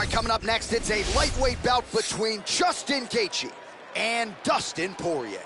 right, coming up next, it's a lightweight bout between Justin Gaethje and Dustin Poirier.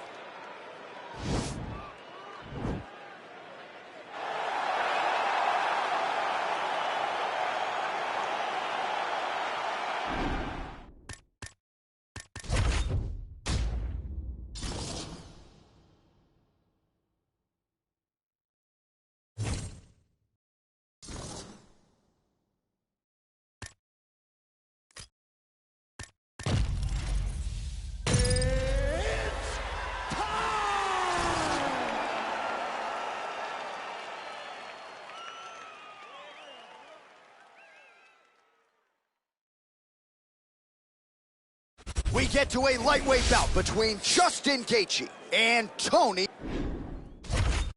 We get to a lightweight bout between Justin Gaethje and Tony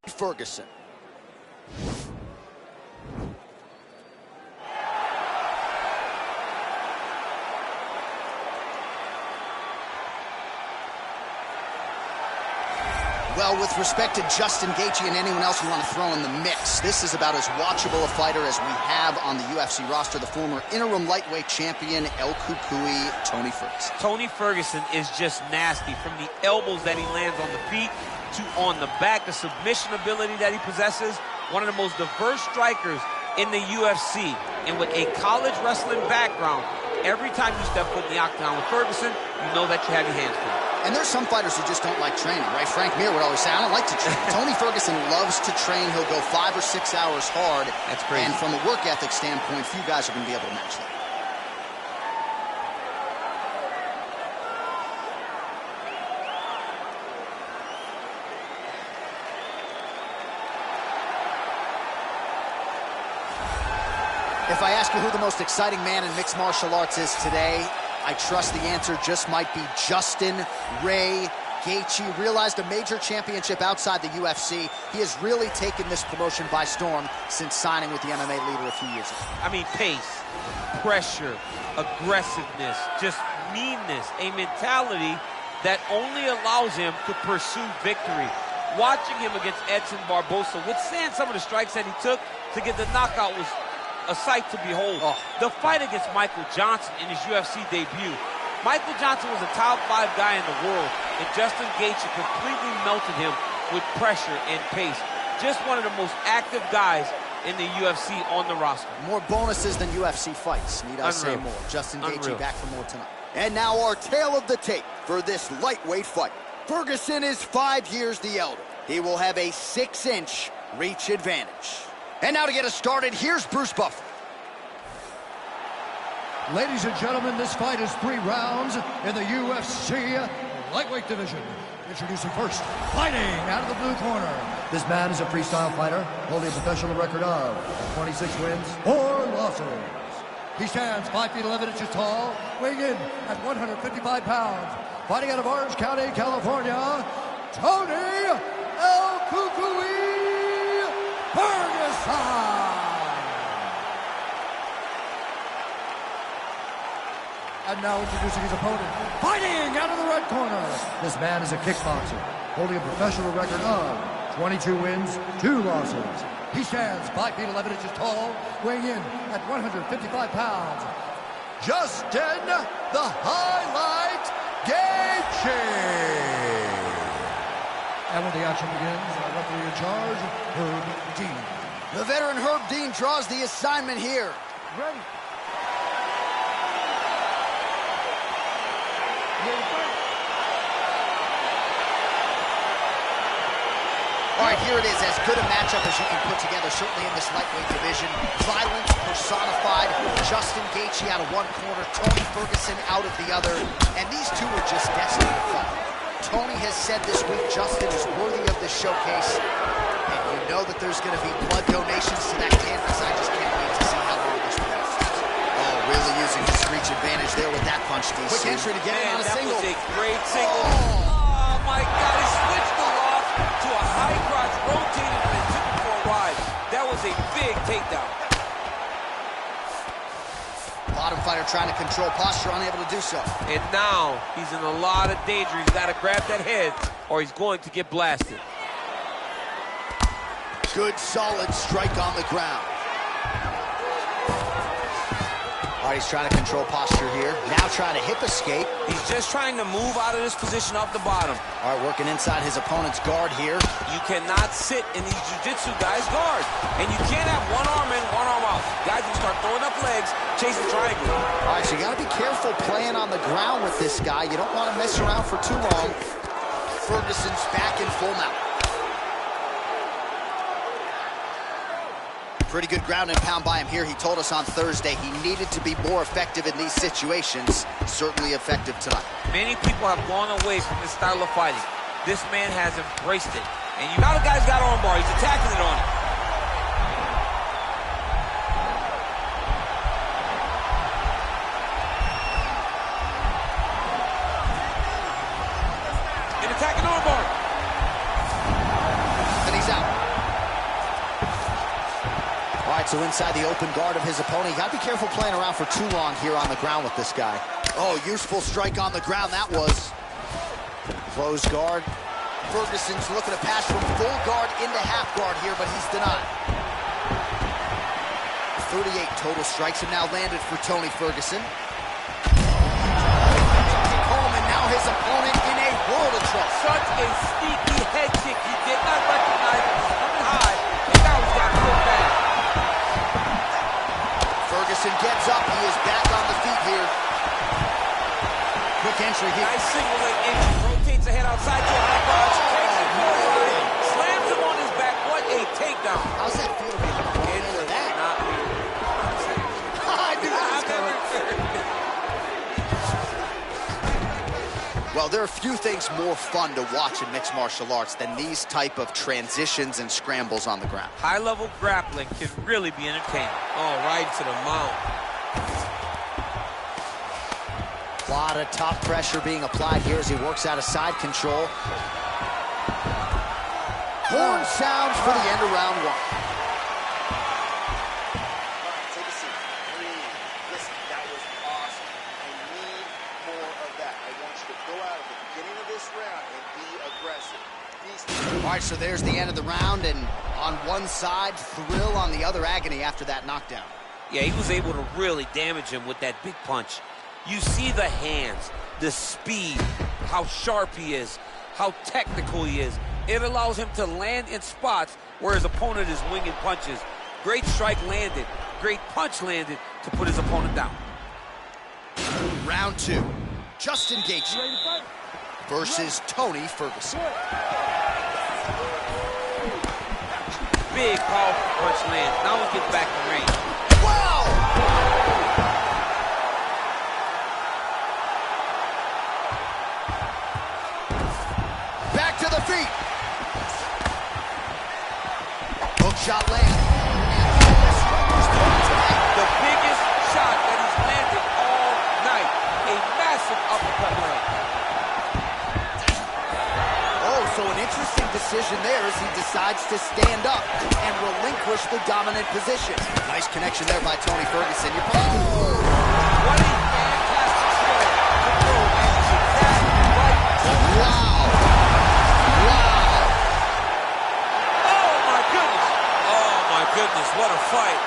Ferguson. Well, with respect to Justin Gaethje and anyone else you want to throw in the mix, this is about as watchable a fighter as we have on the UFC roster, the former interim lightweight champion, El Cucuy, Tony Ferguson. Tony Ferguson is just nasty. From the elbows that he lands on the feet to on the back, the submission ability that he possesses, one of the most diverse strikers in the UFC. And with a college wrestling background, every time you step foot in the octagon with Ferguson, you know that you have your hands full. And there's some fighters who just don't like training, right? Frank Mir would always say, I don't like to train. Tony Ferguson loves to train. He'll go 5 or 6 hours hard. That's crazy. And from a work ethic standpoint, few guys are going to be able to match that. If I ask you who the most exciting man in mixed martial arts is today, I trust the answer just might be Justin Ray Gaethje. Realized a major championship outside the UFC. He has really taken this promotion by storm since signing with the MMA leader a few years ago. I mean, pace, pressure, aggressiveness, just meanness, a mentality that only allows him to pursue victory. Watching him against Edson Barbosa, withstand some of the strikes that he took to get the knockout was a sight to behold. The fight against Michael Johnson in his UFC debut. Michael Johnson was a top 5 guy in the world, and Justin Gaethje completely melted him with pressure and pace. Just one of the most active guys in the UFC on the roster. More bonuses than UFC fights, need I say more. Justin Gaethje back for more tonight. And now our tale of the tape for this lightweight fight. Ferguson is 5 years the elder. He will have a 6-inch reach advantage. And now to get us started, here's Bruce Buffer. Ladies and gentlemen, this fight is 3 rounds in the UFC lightweight division. Introducing first, fighting out of the blue corner. This man is a freestyle fighter, holding a professional record of 26 wins, 4 losses. He stands 5 feet 11 inches tall, weighing in at 155 pounds. Fighting out of Orange County, California, Tony El Cucuy Ferguson. And now introducing his opponent, fighting out of the red corner. This man is a kickboxer, holding a professional record of 22 wins, 2 losses. He stands 5 feet 11 inches tall, weighing in at 155 pounds. Justin, the Highlight Gaethje. And when the action begins, our referee in charge, Herb Dean. The veteran Herb Dean draws the assignment here. Ready. All right, here it is, as good a matchup as you can put together, certainly in this lightweight division. Violence personified, Justin Gaethje out of one corner, Tony Ferguson out of the other, and these two are just destined to fight. Tony has said this week Justin is worthy of this showcase, and you know that there's going to be blood donations to that canvas. I just can't wait to see how long this will last. Oh, really using his reach advantage there with that punch, DC. Quick entry to get in on a single. That was a great single. Oh, my God, he switched the loft to a high crotch, rotated and then took him for a ride. That was a big takedown. Bottom fighter trying to control posture, unable to do so. And now he's in a lot of danger. He's got to grab that head or he's going to get blasted. Good, solid strike on the ground. All right, he's trying to control posture here. Now trying to hip escape. He's just trying to move out of this position off the bottom. All right, working inside his opponent's guard here. You cannot sit in these jiu-jitsu guys' guard. And you can't have one arm in, one arm out. Guys will start throwing up legs, chasing triangles. All right, so you got to be careful playing on the ground with this guy. You don't want to mess around for too long. Ferguson's back in full mount. Pretty good ground and pound by him here. He told us on Thursday he needed to be more effective in these situations. Certainly effective tonight. Many people have gone away from this style of fighting. This man has embraced it. And now the guy's got arm bar. He's attacking it on him. And attacking arm bar. And he's out. All right, so inside the open guard of his opponent. You got to be careful playing around for too long here on the ground with this guy. Oh, useful strike on the ground that was. Closed guard. Ferguson's looking to pass from full guard into half guard here, but he's denied. 38 total strikes have now landed for Tony Ferguson. Home, and now his opponent in a world of trouble. Such a sneaky head kick. He did not recognize it was coming high, and now he's got to put back. Ferguson gets up. He is back on the feet here. Quick entry here. Nice signaling entry. Rotates ahead outside to a high punch. Takes it forward. Slams him on his back. What a takedown. How's that feel to be the end of that? Not me. I knew that was coming. Well, there are few things more fun to watch in mixed martial arts than these type of transitions and scrambles on the ground. High-level grappling can really be entertaining. Oh, right to the mount. A lot of top pressure being applied here as he works out of side control. Horn sounds for the end of round one. Take a seat. Breathe. Listen, that was awesome. I need more of that. I want you to go out at the beginning of this round and be aggressive. All right, so there's the end of the round, and on one side, thrill, on the other, agony after that knockdown. Yeah, he was able to really damage him with that big punch. You see the hands, the speed, how sharp he is, how technical he is. It allows him to land in spots where his opponent is winging punches. Great strike landed, great punch landed to put his opponent down. Round two, Justin Gaethje versus Tony Ferguson. Big, powerful punch lands. Now he gets back in range. Wow! Back to the feet. Hook shot lands. The biggest shot that he's landed all night. A massive uppercut land. Oh, so an interesting decision there as he decides to stand up and relinquish the dominant position. Nice connection there by Tony Ferguson. What a fantastic strike to throw, and it's exactly right. Wow. Wow. Oh, my goodness. Oh, my goodness, what a fight.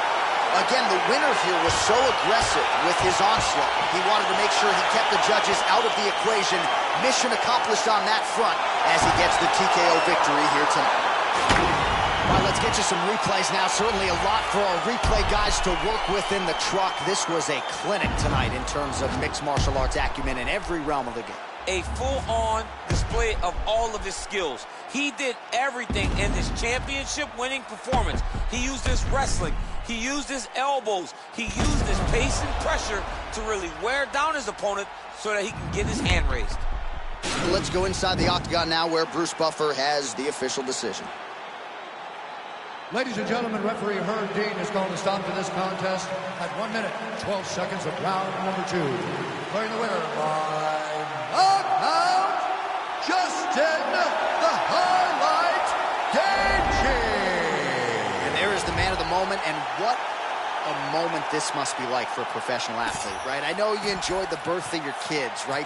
Again, the winner here was so aggressive with his onslaught. He wanted to make sure he kept the judges out of the equation. Mission accomplished on that front as he gets the TKO victory here tonight. All right, let's get you some replays now. Certainly a lot for our replay guys to work with in the truck. This was a clinic tonight in terms of mixed martial arts acumen in every realm of the game. A full-on display of all of his skills. He did everything in this championship-winning performance. He used his wrestling. He used his elbows. He used his pace and pressure to really wear down his opponent so that he can get his hand raised. Let's go inside the octagon now where Bruce Buffer has the official decision. Ladies and gentlemen, referee Herb Dean has called a stop to this contest at 1 minute, 12 seconds of round number 2. Declaring the winner by knockout, Justin the Highlight Gaethje. And there is the man of the moment, and what a moment this must be like for a professional athlete, right? I know you enjoyed the birth of your kids, right?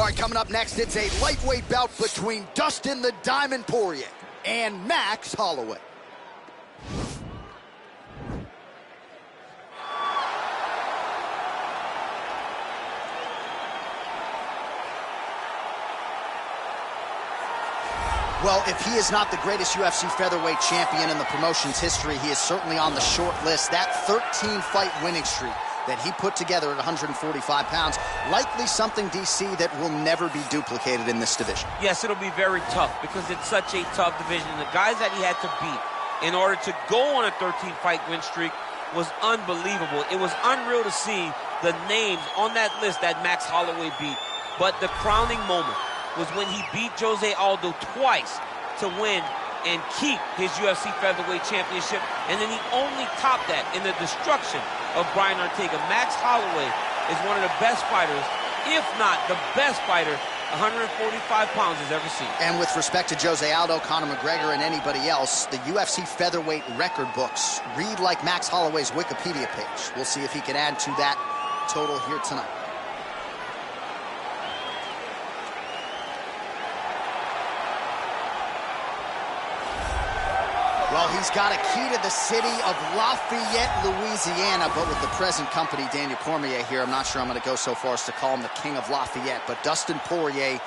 right, coming up next, it's a lightweight bout between Dustin the Diamond Poirier and Max Holloway. Well, if he is not the greatest UFC featherweight champion in the promotion's history, he is certainly on the short list. That 13-fight winning streak that he put together at 145 pounds, likely something, DC, that will never be duplicated in this division. Yes, it'll be very tough because it's such a tough division. The guys that he had to beat in order to go on a 13-fight win streak was unbelievable. It was unreal to see the names on that list that Max Holloway beat. But the crowning moment was when he beat Jose Aldo twice to win and keep his UFC featherweight championship, and then he only topped that in the destruction of Brian Ortega. Max Holloway is one of the best fighters, if not the best fighter, 145 pounds has ever seen. And with respect to Jose Aldo, Conor McGregor, and anybody else, the UFC featherweight record books read like Max Holloway's Wikipedia page. We'll see if he can add to that total here tonight. Well, he's got a key to the city of Lafayette, Louisiana, but with the present company, Daniel Cormier here, I'm not sure I'm going to go so far as to call him the king of Lafayette, but Dustin Poirier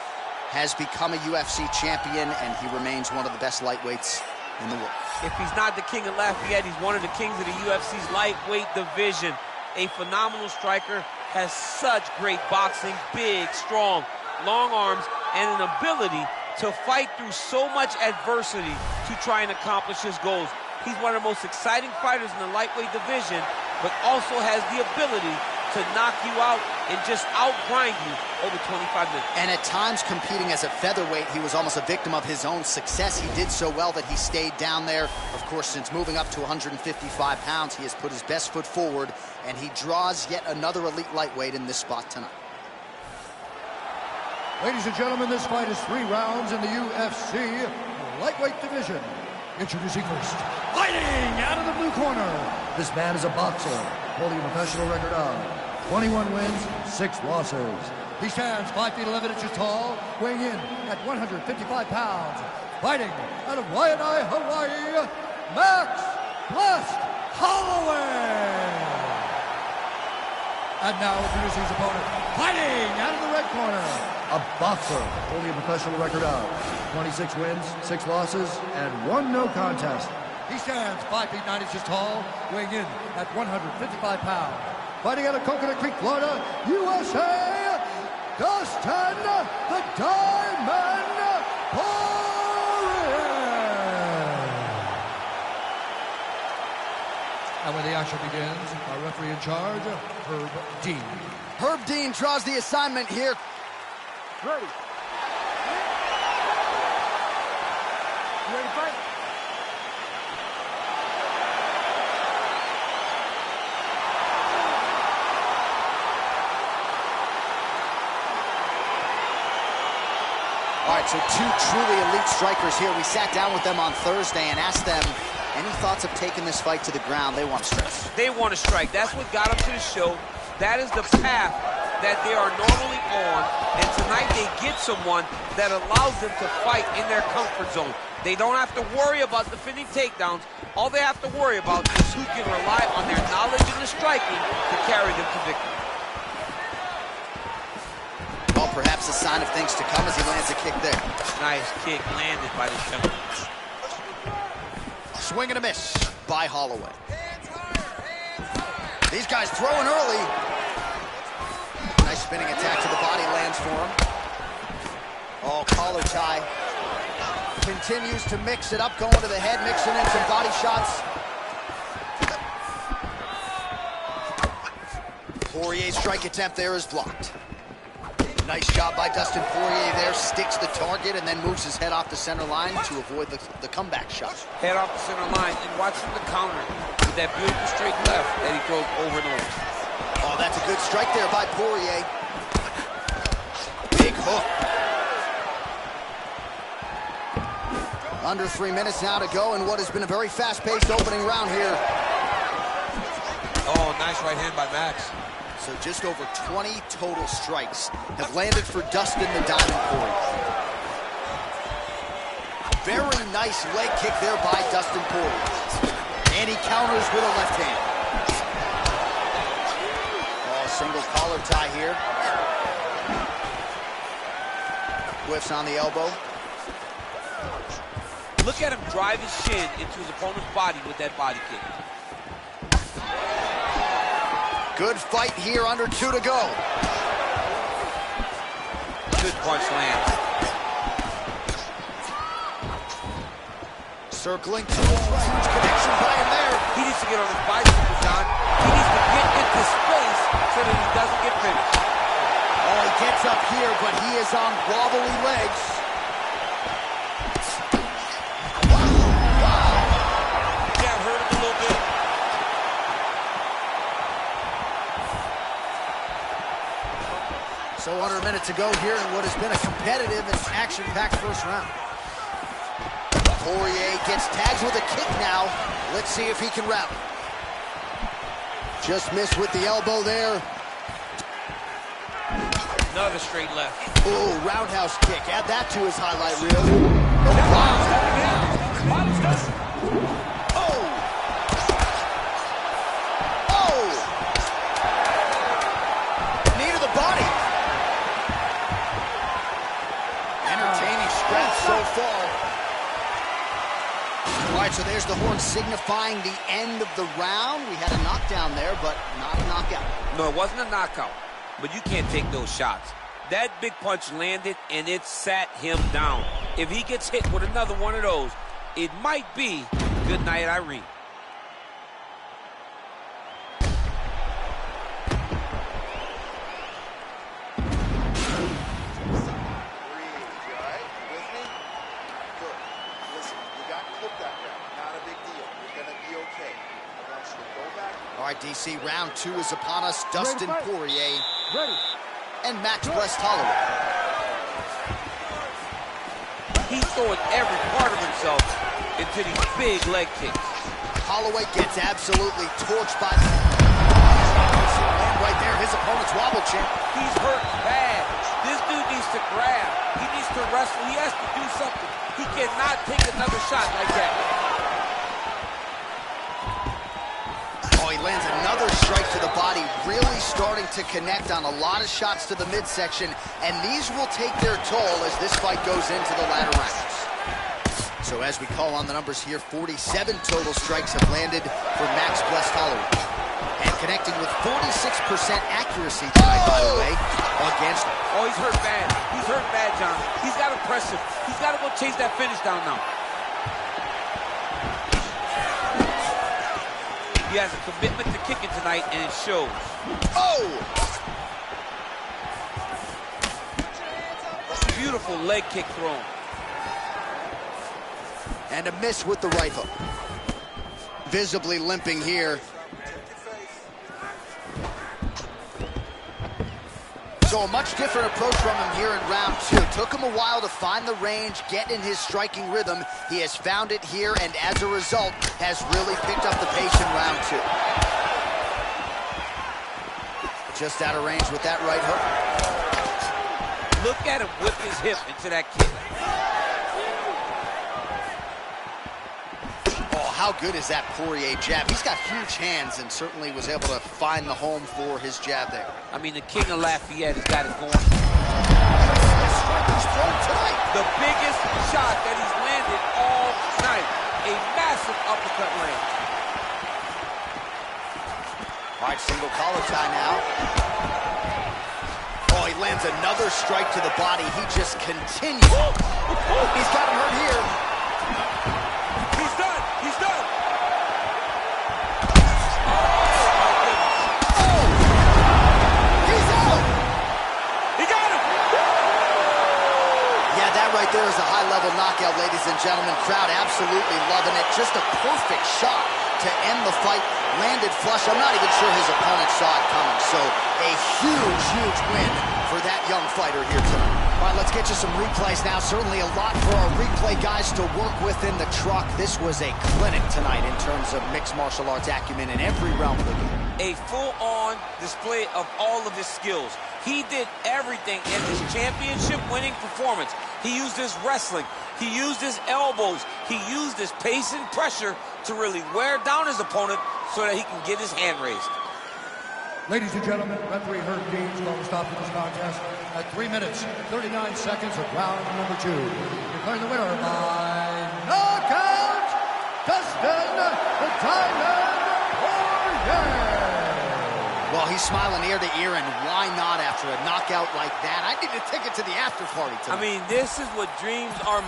has become a UFC champion, and he remains one of the best lightweights in the world. If he's not the king of Lafayette, he's one of the kings of the UFC's lightweight division. A phenomenal striker, has such great boxing, big, strong, long arms, and an ability to fight through so much adversity to try and accomplish his goals. He's one of the most exciting fighters in the lightweight division, but also has the ability to knock you out and just outgrind you over 25 minutes. And at times, competing as a featherweight, he was almost a victim of his own success. He did so well that he stayed down there. Of course, since moving up to 155 pounds, he has put his best foot forward, and he draws yet another elite lightweight in this spot tonight. Ladies and gentlemen, this fight is 3 rounds in the UFC lightweight division. Introducing first, fighting out of the blue corner. This man is a boxer, holding a professional record of 21 wins, 6 losses. He stands 5 feet 11 inches tall, weighing in at 155 pounds. Fighting out of Waianae, Hawaii, Max Blessed Holloway. And now introducing his opponent, fighting out of the red corner, a boxer holding a professional record of 26 wins, 6 losses, and 1 no contest. He stands 5 feet 9 inches tall, weighing in at 155 pounds. Fighting out of Coconut Creek, Florida, USA, Dustin the Diamond Poirier. And when the action begins, our referee in charge, Herb Dean. Herb Dean draws the assignment here. Ready. You ready to fight? All right, so 2 truly elite strikers here. We sat down with them on Thursday and asked them any thoughts of taking this fight to the ground. They want to strike. They want to strike. That's what got them to the show. That is the path that they are normally on, and tonight they get someone that allows them to fight in their comfort zone. They don't have to worry about defending takedowns. All they have to worry about is who can rely on their knowledge in the striking to carry them to victory. Well, perhaps a sign of things to come as he lands a kick there. Nice kick landed by the gentleman. Swing and a miss by Holloway. These guys throwing early. Nice spinning attack to the body lands for him. Oh, collar tie. Continues to mix it up, going to the head, mixing in some body shots. Poirier's strike attempt there is blocked. Nice job by Dustin Poirier there. Sticks the target and then moves his head off the center line to avoid the comeback shot. Head off the center line and watch him the counter with that beautiful straight left that he throws over and over. Oh, that's a good strike there by Poirier. Big hook. Under 3 minutes now to go in what has been a very fast-paced opening round here. Oh, nice right hand by Max. So just over 20 total strikes have landed for Dustin the Diamond Poirier. Very nice leg kick there by Dustin Poirier. And he counters with a left hand. Oh, single collar tie here. Whiffs on the elbow. Look at him drive his shin into his opponent's body with that body kick. Good fight here, under 2 to go. Good punch lands. Circling to his right. Huge connection by him there. He needs to get on his bicycle, John. He needs to get into space so that he doesn't get finished. Oh, he gets up here, but he is on wobbly legs. Wow. Yeah, hurt him a little bit. So under a minute to go here in what has been a competitive and action-packed first round. Poirier gets tagged with a kick now. Let's see if he can rally. Just missed with the elbow there. Another straight left. Oh, roundhouse kick. Add that to his highlight reel. Oh, wow. Oh. Oh. Knee to the body. Entertaining scratch so far. All right, so there's the horn signifying the end of the round. We had a knockdown there, but not a knockout. No, it wasn't a knockout, but you can't take those shots. That big punch landed, and it sat him down. If he gets hit with another one of those, it might be good night, Irene. All right, DC, round 2 is upon us. Dustin Poirier and Max Blessed Holloway. He's throwing every part of himself into these big leg kicks. Holloway gets absolutely torched by... Right there, his opponent's wobble champ. He's hurt bad. This dude needs to grab. He needs to wrestle. He has to do something. He cannot take another shot like that. He lands another strike to the body, really starting to connect on a lot of shots to the midsection, and these will take their toll as this fight goes into the latter rounds. So as we call on the numbers here, 47 total strikes have landed for Max Blessed Holloway. And connecting with 46% accuracy tonight, by the way, against him. Oh, he's hurt bad. He's hurt bad, John. He's got to press him. He's got to go chase that finish down now. He has a commitment to kicking tonight, and it shows. Oh! Beautiful leg kick thrown. And a miss with the right hook. Visibly limping here. So a much different approach from him here in round 2. Took him a while to find the range, get in his striking rhythm. He has found it here, and as a result, has really picked up the pace in round 2. Just out of range with that right hook. Look at him whip his hip into that kick. How good is that Poirier jab? He's got huge hands and certainly was able to find the home for his jab there. I mean, the king of Lafayette has got it going. The biggest shot that he's landed all night. A massive uppercut land. All right, single collar tie now. Oh, he lands another strike to the body. He just continues. He's got him hurt here. He's done. He's done. Oh! He's out! He got him! Yeah, that right there is a high-level knockout, ladies and gentlemen. Crowd absolutely loving it. Just a perfect shot to end the fight. Landed flush. I'm not even sure his opponent saw it coming. So a huge, huge win for that young fighter here tonight. All right, let's get you some replays now. Certainly a lot for our replay guys to work with in the truck. This was a clinic tonight in terms of mixed martial arts acumen in every realm of the game. a full-on display of all of his skills. He did everything in his championship-winning performance. He used his wrestling. He used his elbows. He used his pace and pressure to really wear down his opponent so that he can get his hand raised. Ladies and gentlemen, referee Herb Dean's going to stop this contest at 3 minutes, 39 seconds of round number 2. Declaring the winner by knockout, Dustin the Diamond Poirier. Well, he's smiling ear to ear, and why not after a knockout like that? I need a ticket to the after party tonight. I mean, this is what dreams are.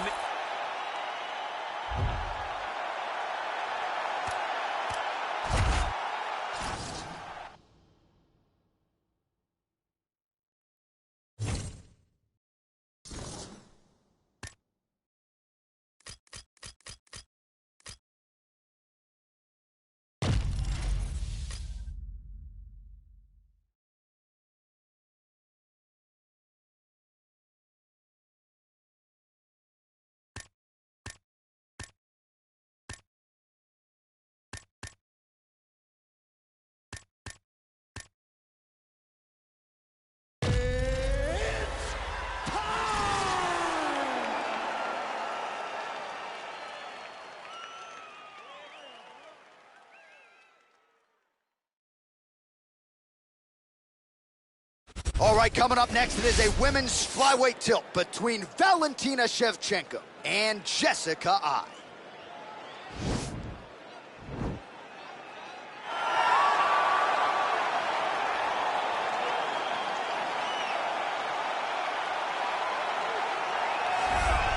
All right, coming up next, it is a women's flyweight tilt between Valentina Shevchenko and Jessica Eye.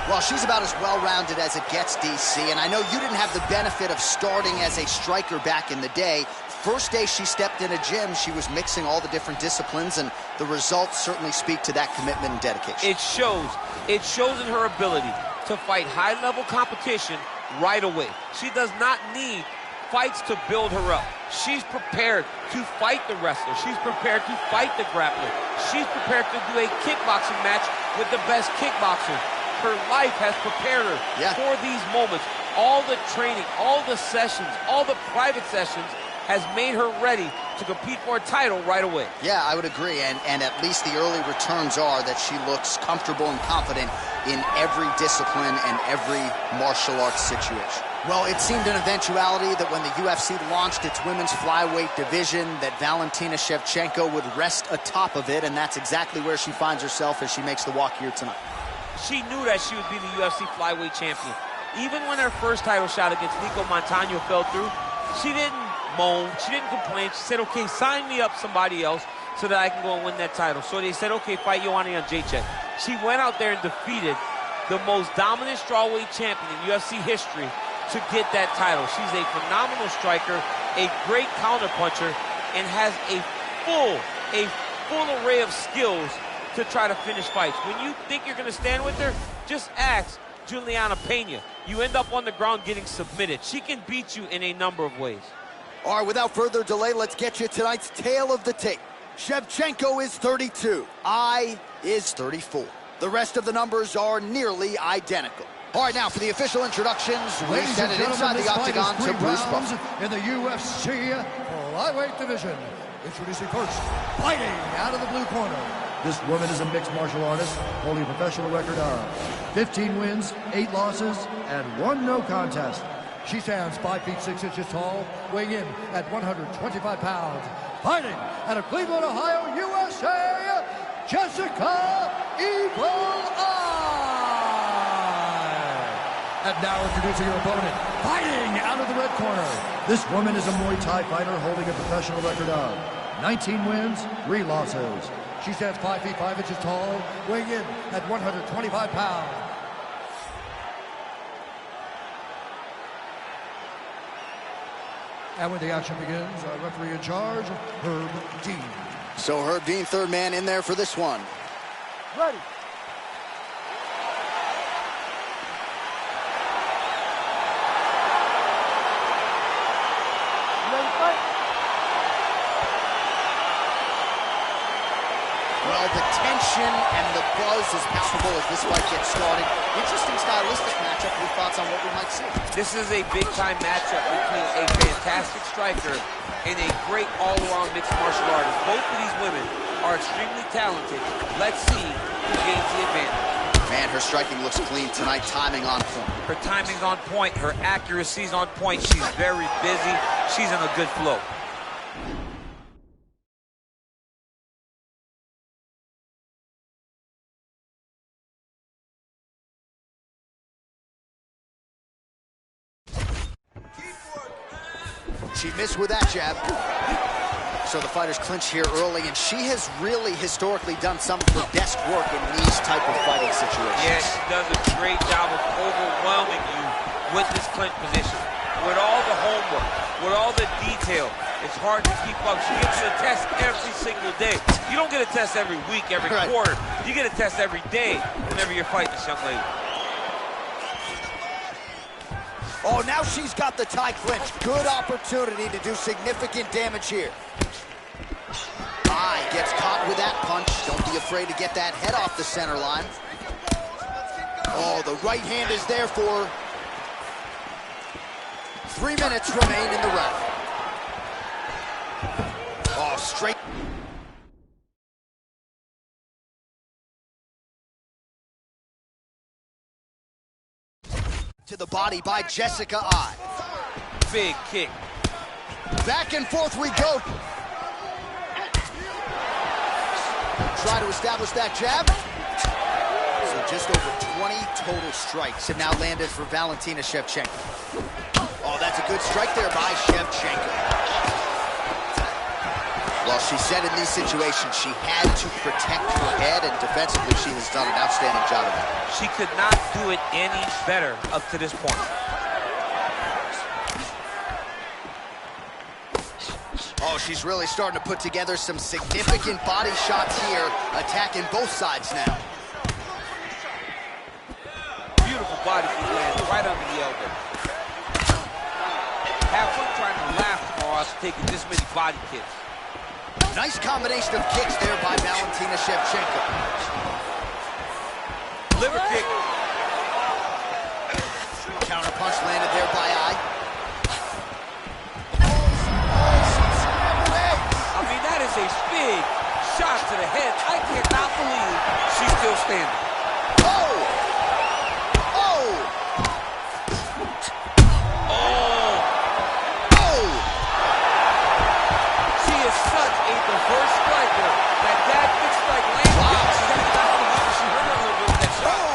Well, she's about as well-rounded as it gets, DC, and I know you didn't have the benefit of starting as a striker back in the day. First day she stepped in a gym, she was mixing all the different disciplines, and the results certainly speak to that commitment and dedication. It shows. It shows in her ability to fight high-level competition right away. She does not need fights to build her up. She's prepared to fight the wrestler. She's prepared to fight the grappler. She's prepared to do a kickboxing match with the best kickboxer. Her life has prepared her for these moments. All the training, all the sessions, all the private sessions has made her ready to compete for a title right away. Yeah, I would agree, and at least the early returns are that she looks comfortable and confident in every discipline and every martial arts situation. Well, it seemed an eventuality that when the UFC launched its women's flyweight division, that Valentina Shevchenko would rest atop of it, and that's exactly where she finds herself as she makes the walk here tonight. She knew that she would be the UFC flyweight champion. Even when her first title shot against Nico Montano fell through, she didn't moan, she didn't complain. She said, okay, sign me up somebody else so that I can go and win that title. So they said, okay, fight Joanna Jędrzejczyk. She went out there and defeated the most dominant strawweight champion in UFC history to get that title. She's a phenomenal striker, a great counterpuncher, and has a full array of skills to try to finish fights. When you think you're going to stand with her, just ask Juliana Pena. You end up on the ground getting submitted. She can beat you in a number of ways. All right, without further delay, let's get you tonight's tale of the tape. Shevchenko is 32. Eye is 34. The rest of the numbers are nearly identical. All right, now for the official introductions, we send it inside the octagon to Bruce Buffer. In the UFC flyweight division. Introducing first, fighting out of the blue corner. This woman is a mixed martial artist, holding a professional record of 15 wins, 8 losses, and 1 no contest. She stands 5 feet 6 inches tall, weighing in at 125 pounds. Fighting out of Cleveland, Ohio, USA, Jessica Evil Eye. And now introducing her opponent, fighting out of the red corner. This woman is a Muay Thai fighter holding a professional record of 19 wins, 3 losses. She stands 5 feet 5 inches tall, weighing in at 125 pounds. And when the action begins, our referee in charge, Herb Dean. So Herb Dean, third man in there for this one. Ready. Well, the tension and the buzz is palpable as this fight gets started. Interesting stylistic matchup. Your thoughts on what we might see? This is a big-time matchup between a fantastic striker and a great all-around mixed martial artist. Both of these women are extremely talented. Let's see who gains the advantage. Man, her striking looks clean tonight. Timing on point. Her timing's on point. Her accuracy's on point. She's very busy. She's in a good flow. She missed with that jab. So the fighters clinch here early, and she has really historically done some of her best work in these type of fighting situations. Yeah, she does a great job of overwhelming you with this clinch position. With all the homework, with all the detail, it's hard to keep up. She gets a test every single day. You don't get a test every week, every quarter. You get a test every day whenever you're fighting this young lady. Oh, now she's got the tie clinch. Good opportunity to do significant damage here. Gets caught with that punch. Don't be afraid to get that head off the center line. Oh, the right hand is there for her. 3 minutes remain in the round. Oh, straight. To the body by Jessica Eye. Big kick. Back and forth we go. Try to establish that jab. So just over 20 total strikes have now landed for Valentina Shevchenko. Oh, that's a good strike there by Shevchenko. Well, she said in these situations she had to protect her head, and defensively she has done an outstanding job of that. She could not do it any better up to this point. Oh, she's really starting to put together some significant body shots here, attacking both sides now. Beautiful body kick lands right under the elbow. Have fun trying to laugh tomorrow after taking this many body kicks. Nice combination of kicks there by Valentina Shevchenko. Liver kick. Counter punch landed there by Eye. A big shot to the head. I cannot believe she's still standing. Oh! Oh! Oh! Oh! She is such a diverse striker that big strike lands. Wow. She got to back on the she hurt her a little bit with that shot.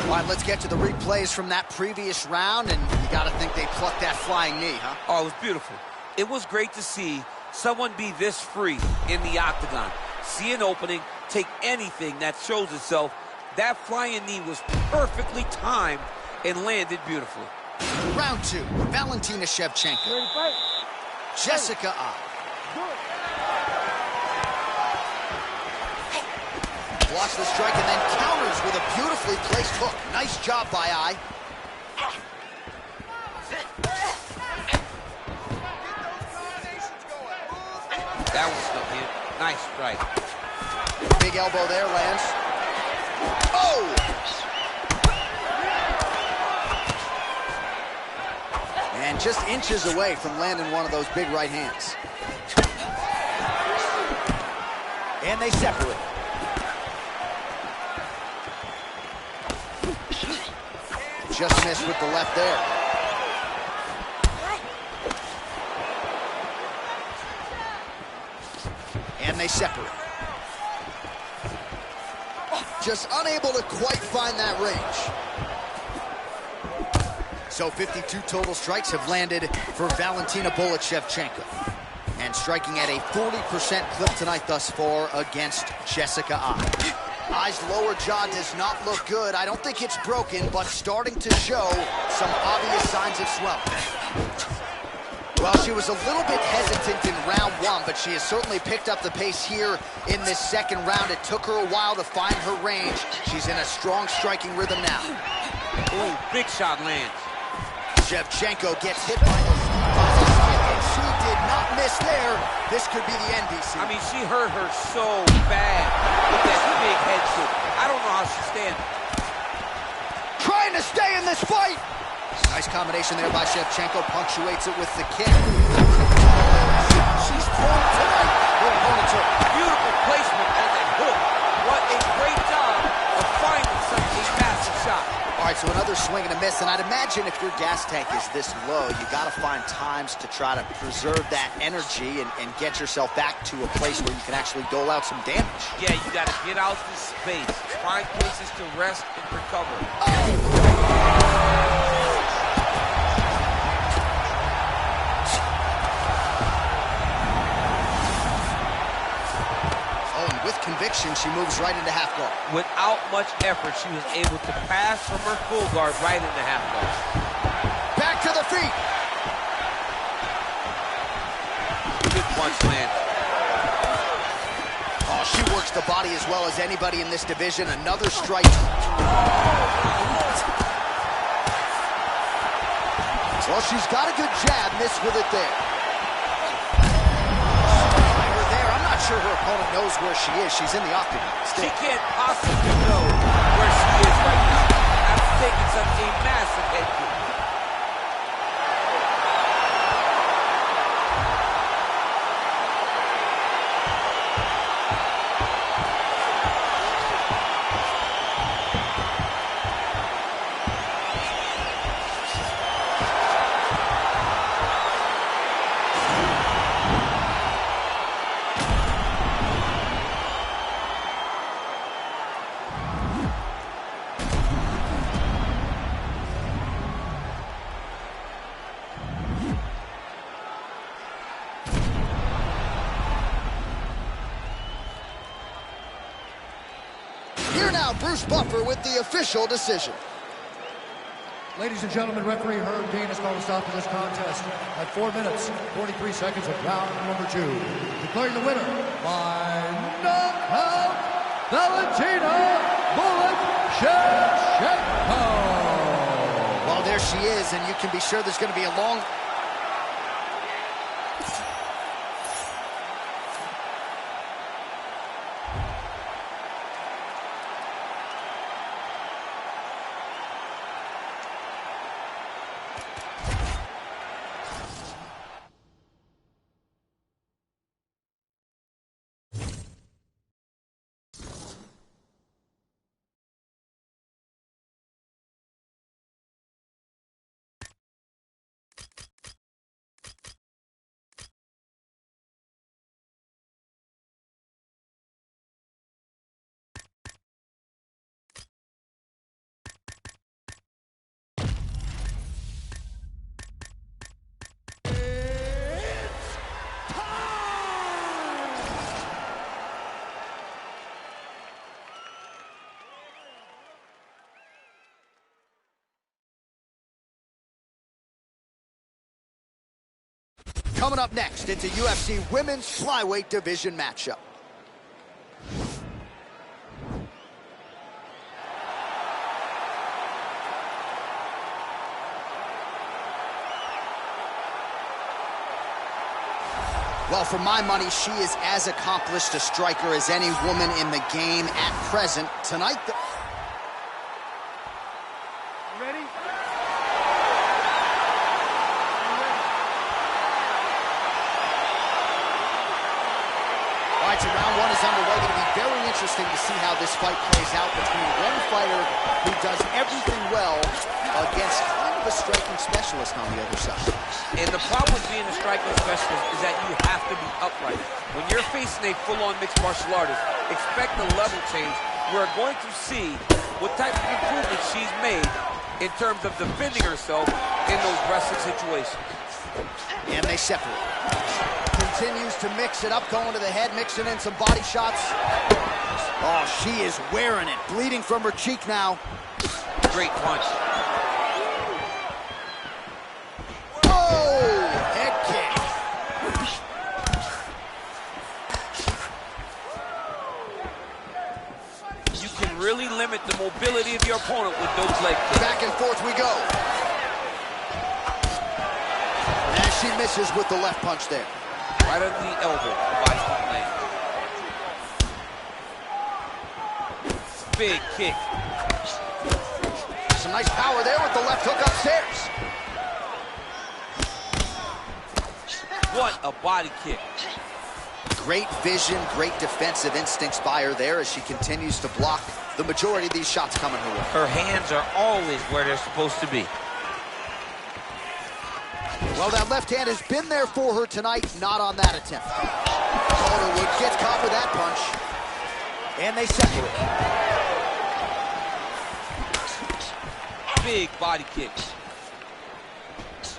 All right, let's get to the replays from that previous round, and you got to think they plucked that flying knee, huh? Oh, it was beautiful. It was great to see someone be this free in the octagon. See an opening, take anything that shows itself. That flying knee was perfectly timed and landed beautifully. Round 2, Valentina Shevchenko. Ready to fight? Jessica Eye. Blocks the strike and then counters with a beautifully placed hook. Nice job by Eye. That was still hit. Nice strike. Big elbow there, lands. Oh! And just inches away from landing one of those big right hands. And they separate. Just missed with the left there. And they separate. Just unable to quite find that range. So 52 total strikes have landed for Valentina Shevchenko. And striking at a 40% clip tonight thus far against Jessica Eye. Eye's lower jaw does not look good. I don't think it's broken, but starting to show some obvious signs of swelling. Well, she was a little bit hesitant in round one, but she has certainly picked up the pace here in this second round. It took her a while to find her range. She's in a strong striking rhythm now. Ooh, big shot lands. Shevchenko gets hit by the and she did not miss there. This could be the end, DC. I mean, she hurt her so bad with that big head kick. I don't know how she's standing. Trying to stay in this fight. Nice combination there by Shevchenko, punctuates it with the kick. She's thrown tonight. Her opponent's hurt. Beautiful placement on that hook. What a great job of finding such a massive shot. All right, so another swing and a miss, and I'd imagine if your gas tank is this low, you got to find times to try to preserve that energy and get yourself back to a place where you can actually dole out some damage. Yeah, you got to get out this space, find places to rest and recover. With conviction, she moves right into half guard. Without much effort, she was able to pass from her full guard right into half guard. Back to the feet. Good punch land. Oh, she works the body as well as anybody in this division. Another strike. Well, she's got a good jab. Missed with it there. Sure her opponent knows where she is. She's in the octagon. She can't possibly know where she is right now after taking such a massive head kick. Bruce Buffer with the official decision. Ladies and gentlemen, referee Herb Dean has called a stop to this contest at 4 minutes, 43 seconds of round number 2. Declaring the winner by knockout, Valentina Bullet Shevchenko. Well, there she is, and you can be sure there's going to be a long... Coming up next, it's a UFC Women's Flyweight Division matchup. Well, for my money, she is as accomplished a striker as any woman in the game at present. Tonight, Ready? All right, so round one is underway. Going to be very interesting to see how this fight plays out between one fighter who does everything well against kind of a striking specialist on the other side. And the problem with being a striking specialist is that you have to be upright. When you're facing a full-on mixed martial artist, expect a level change. We're going to see what type of improvement she's made in terms of defending herself in those wrestling situations. And they separate. continues to mix it up, going to the head, mixing in some body shots. Oh, she is wearing it. Bleeding from her cheek now. Great punch. Oh, head kick. You can really limit the mobility of your opponent with those leg kicks. Back and forth we go. And she misses with the left punch there. Right under the elbow. Body spot land. Big kick. Some nice power there with the left hook upstairs. What a body kick. Great vision, great defensive instincts by her there as she continues to block the majority of these shots coming her way. Her hands are always where they're supposed to be. Well, that left hand has been there for her tonight, not on that attempt. Calderwood gets caught with that punch, and they separate. Big body kicks.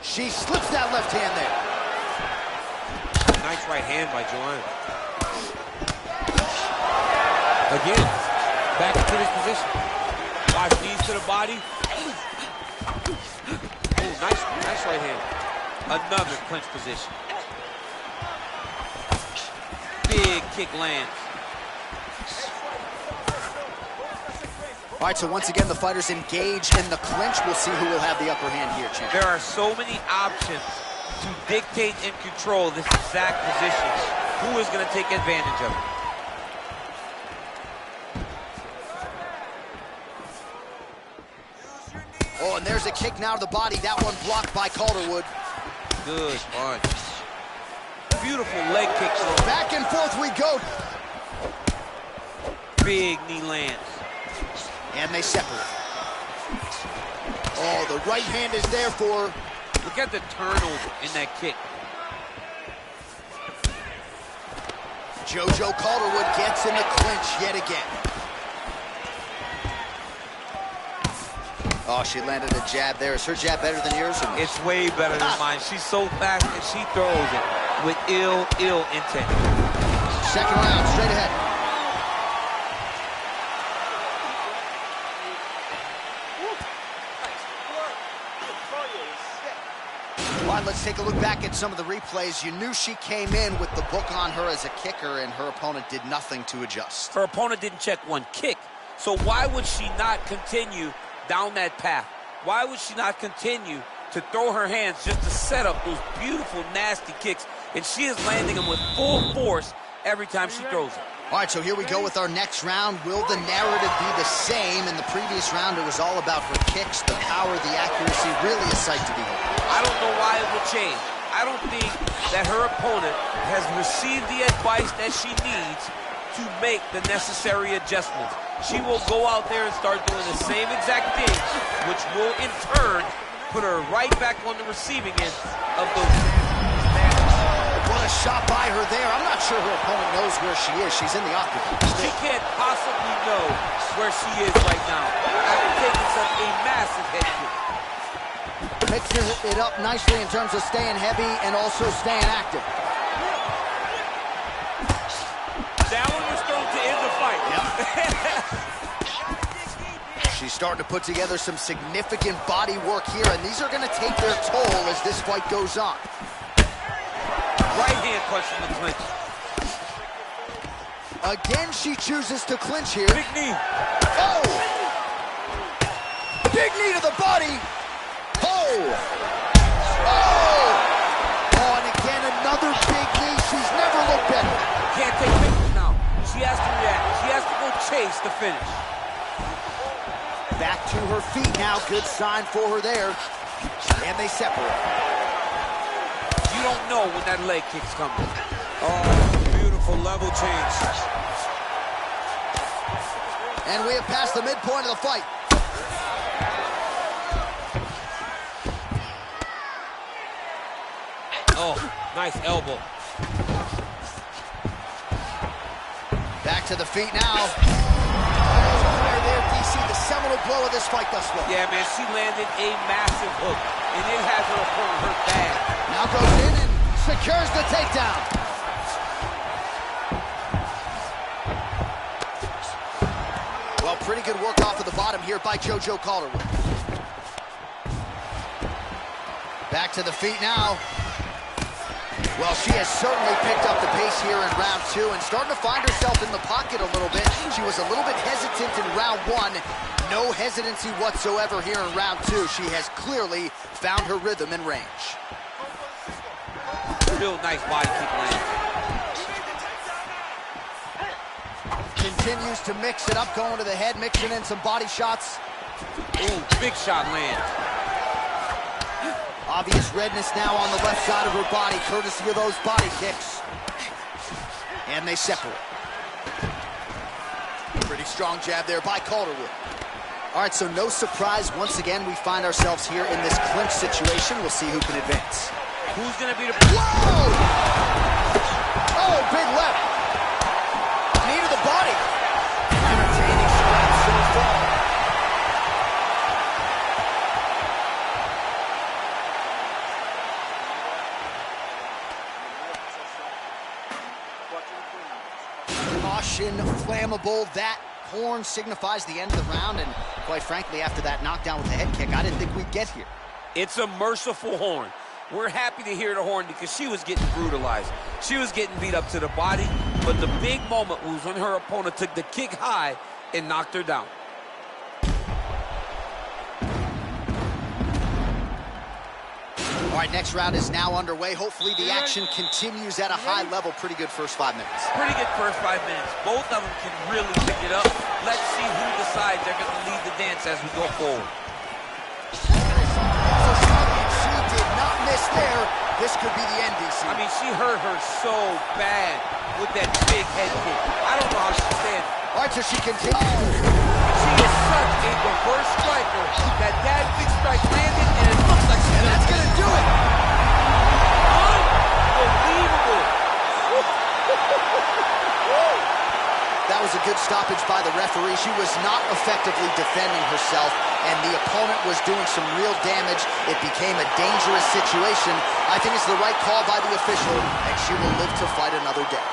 She slips that left hand there. Nice right hand by Joanne. Again, back into this position. Watch, knees to the body. Oh, nice right hand. Another clinch position. Big kick lands. All right, so once again, the fighters engage in the clinch. We'll see who will have the upper hand here, champ. There are so many options to dictate and control this exact position. Who is going to take advantage of it? Oh, and there's a kick now to the body. That one blocked by Calderwood. Good punch. Beautiful leg kick throw. Back and forth we go. Big knee lands. And they separate. Oh, the right hand is there for her. Look at the turnover in that kick. JoJo Calderwood gets in the clinch yet again. Oh, she landed a jab there. Is her jab better than yours? It's way better than mine. She's so fast and she throws it with ill intent. Second round, straight ahead. All right, let's take a look back at some of the replays. You knew she came in with the book on her as a kicker, and her opponent did nothing to adjust. Her opponent didn't check one kick. So why would she not continue down that path? Why would she not continue to throw her hands just to set up those beautiful, nasty kicks? And she is landing them with full force every time she throws it. All right, so here we go with our next round. Will the narrative be the same? In the previous round, it was all about her kicks, the power, the accuracy, really a sight to behold. I don't know why it would change. I don't think that her opponent has received the advice that she needs to make the necessary adjustments. She will go out there and start doing the same exact thing, which will in turn put her right back on the receiving end of those. What a shot by her there. I'm not sure her opponent knows where she is. She's in the octagon. She can't possibly know where she is right now after taking such a massive head kick. Mixing it up nicely in terms of staying heavy and also staying active. That one was thrown to end the fight. Yep. She's starting to put together some significant body work here, and these are going to take their toll as this fight goes on. Right hand punch in the clinch. Again, she chooses to clinch here. Big knee. Oh! Big knee to the body. Oh! Oh! Oh, and again, another big knee. She's never looked better. Can't take pictures now. She has to react. She has to go chase the finish. Back to her feet now. Good sign for her there. And they separate. You don't know when that leg kick's coming. Oh, beautiful level change. And we have passed the midpoint of the fight. Oh, nice elbow. Back to the feet now. There, DC, the seminal blow of this fight thus far. Yeah, man, she landed a massive hook, and it has her opponent hurt bad. Now goes in and secures the takedown. good work off of the bottom here by JoJo Calderwood. Back to the feet now. Well, she has certainly picked up the pace here in round 2 and starting to find herself in the pocket a little bit. She was a little bit hesitant in round 1. No hesitancy whatsoever here in round 2. She has clearly found her rhythm and range. Real nice body kick land. Continues to mix it up, going to the head, mixing in some body shots. Ooh, big shot land. Obvious redness now on the left side of her body, courtesy of those body kicks. And they separate. Pretty strong jab there by Calderwood. All right, so no surprise. Once again, we find ourselves here in this clinch situation. We'll see who can advance. Who's going to be the... Whoa! Oh, big left. Knee to the body. Entertaining shot so far. Caution, flammable. That horn signifies the end of the round, and quite frankly, after that knockdown with the head kick, I didn't think we'd get here. It's a merciful horn. We're happy to hear the horn because she was getting brutalized. She was getting beat up to the body, but the big moment was when her opponent took the kick high and knocked her down. All right, next round is now underway. Hopefully the action continues at a high level. Pretty good first 5 minutes. Pretty good first 5 minutes. Both of them can really pick it up. Let's see who decides they're going to lead the dance as we go forward. She did not miss there. This could be the end, DC. I mean, she hurt her so bad with that big head kick. I don't know how she's standing. All right, so she continues. She is such a reverse striker that big strike landed, and it looks like she's that's going to do it. Unbelievable. That was a good stoppage by the referee. She was not effectively defending herself, and the opponent was doing some real damage. It became a dangerous situation. I think it's the right call by the official, and she will live to fight another day.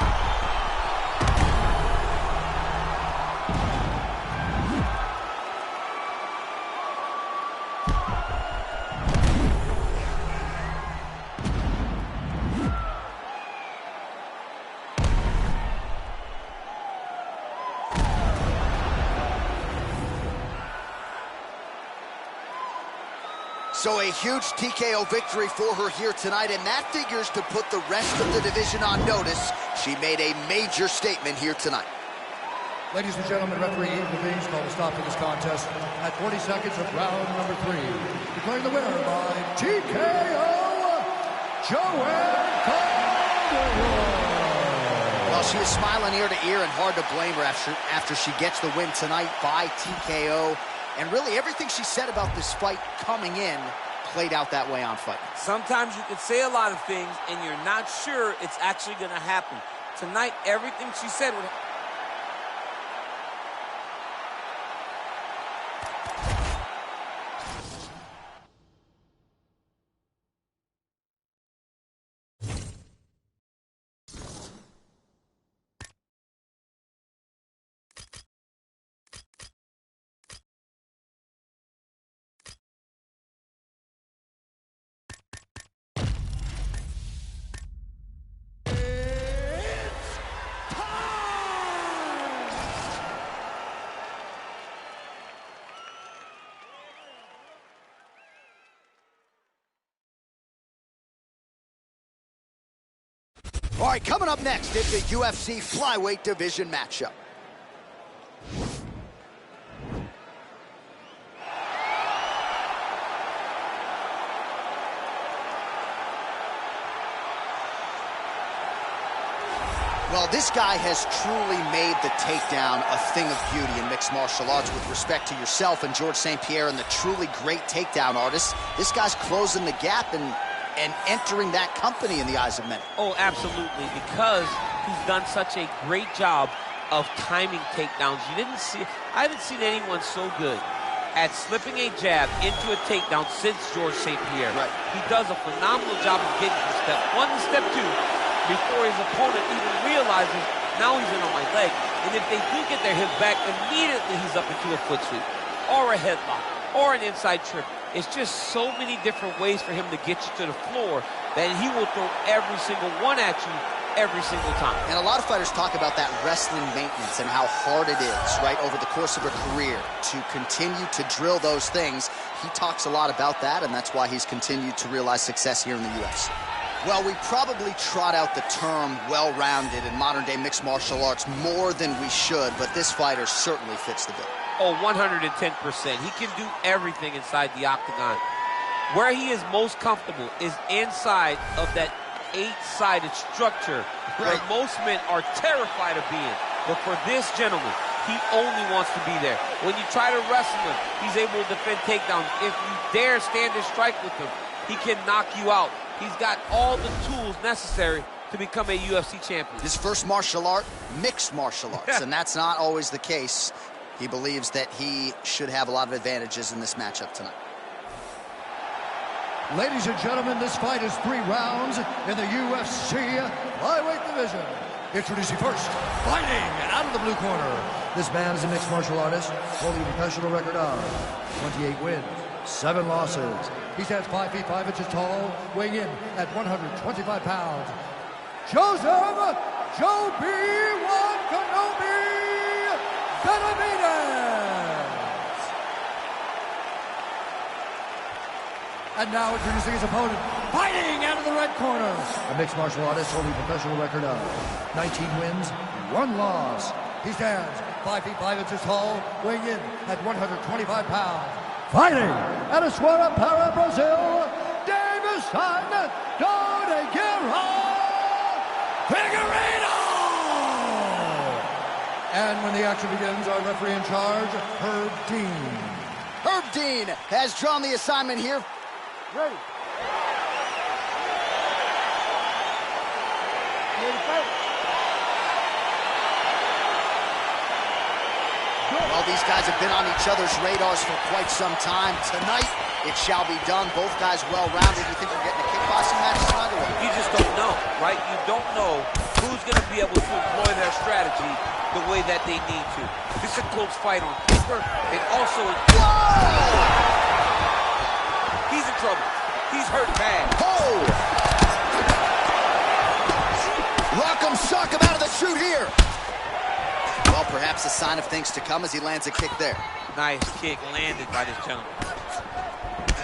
So a huge TKO victory for her here tonight, and that figures to put the rest of the division on notice. She made a major statement here tonight. Ladies and gentlemen, referee Ian Levine's called a stop to this contest at 40 seconds of round number 3. Declaring the winner by TKO, Joanne Calderwood. Well, she is smiling ear to ear, and hard to blame her after she gets the win tonight by TKO. And really, everything she said about this fight coming in played out that way on Fight. Sometimes you can say a lot of things, and you're not sure it's actually going to happen. Tonight, everything she said would... All right, coming up next, it's a UFC flyweight division matchup. Well, this guy has truly made the takedown a thing of beauty in mixed martial arts. With respect to yourself and George St. Pierre and the truly great takedown artists, this guy's closing the gap and entering that company in the eyes of many. Oh, absolutely, because he's done such a great job of timing takedowns. I haven't seen anyone so good at slipping a jab into a takedown since George St. Pierre. Right. He does a phenomenal job of getting from step 1 to step 2 before his opponent even realizes now he's in on my leg. And if they do get their hips back, immediately he's up into a foot sweep or a headlock or an inside trip. It's just so many different ways for him to get you to the floor that he will throw every single one at you every single time. And a lot of fighters talk about that wrestling maintenance and how hard it is, right, over the course of a career to continue to drill those things. He talks a lot about that, and that's why he's continued to realize success here in the UFC. Well, we probably trot out the term well-rounded in modern-day mixed martial arts more than we should, but this fighter certainly fits the bill. Oh, 110%. He can do everything inside the octagon. Where he is most comfortable is inside of that 8-sided structure where most men are terrified of being. But for this gentleman, he only wants to be there. When you try to wrestle him, he's able to defend takedowns. If you dare stand and strike with him, he can knock you out. He's got all the tools necessary to become a UFC champion. His first martial art, mixed martial arts, and that's not always the case. He believes that he should have a lot of advantages in this matchup tonight. Ladies and gentlemen, this fight is 3 rounds in the UFC flyweight division. Introducing first, fighting out of the blue corner. This man is a mixed martial artist, holding a professional record of 28 wins, 7 losses. He stands 5 feet 5 inches tall, weighing in at 125 pounds. Joseph Joe B. Kenobi Benavidez. And now introducing his opponent, fighting out of the red corner. A mixed martial artist holding a professional record of 19 wins, 1 loss. He stands 5 feet 5 inches tall, weighing in at 125 pounds. Fighting out of Suara Para, Brazil, Davison Doneguera Figueiredo. And when the action begins, our referee in charge, Herb Dean. Herb Dean has drawn the assignment here. Ready. Ready to fight. Well, these guys have been on each other's radars for quite some time. Tonight, it shall be done. Both guys well-rounded. You think we're getting a kickboxing match tonight or what? You just don't know, right? You don't know who's going to be able to employ their strategy the way that they need to. This is a close fight on paper. And also, he's in trouble. He's hurt bad. Oh! Rock him, shock him out of the chute here. Well, perhaps a sign of things to come as he lands a kick there. Nice kick landed by this gentleman.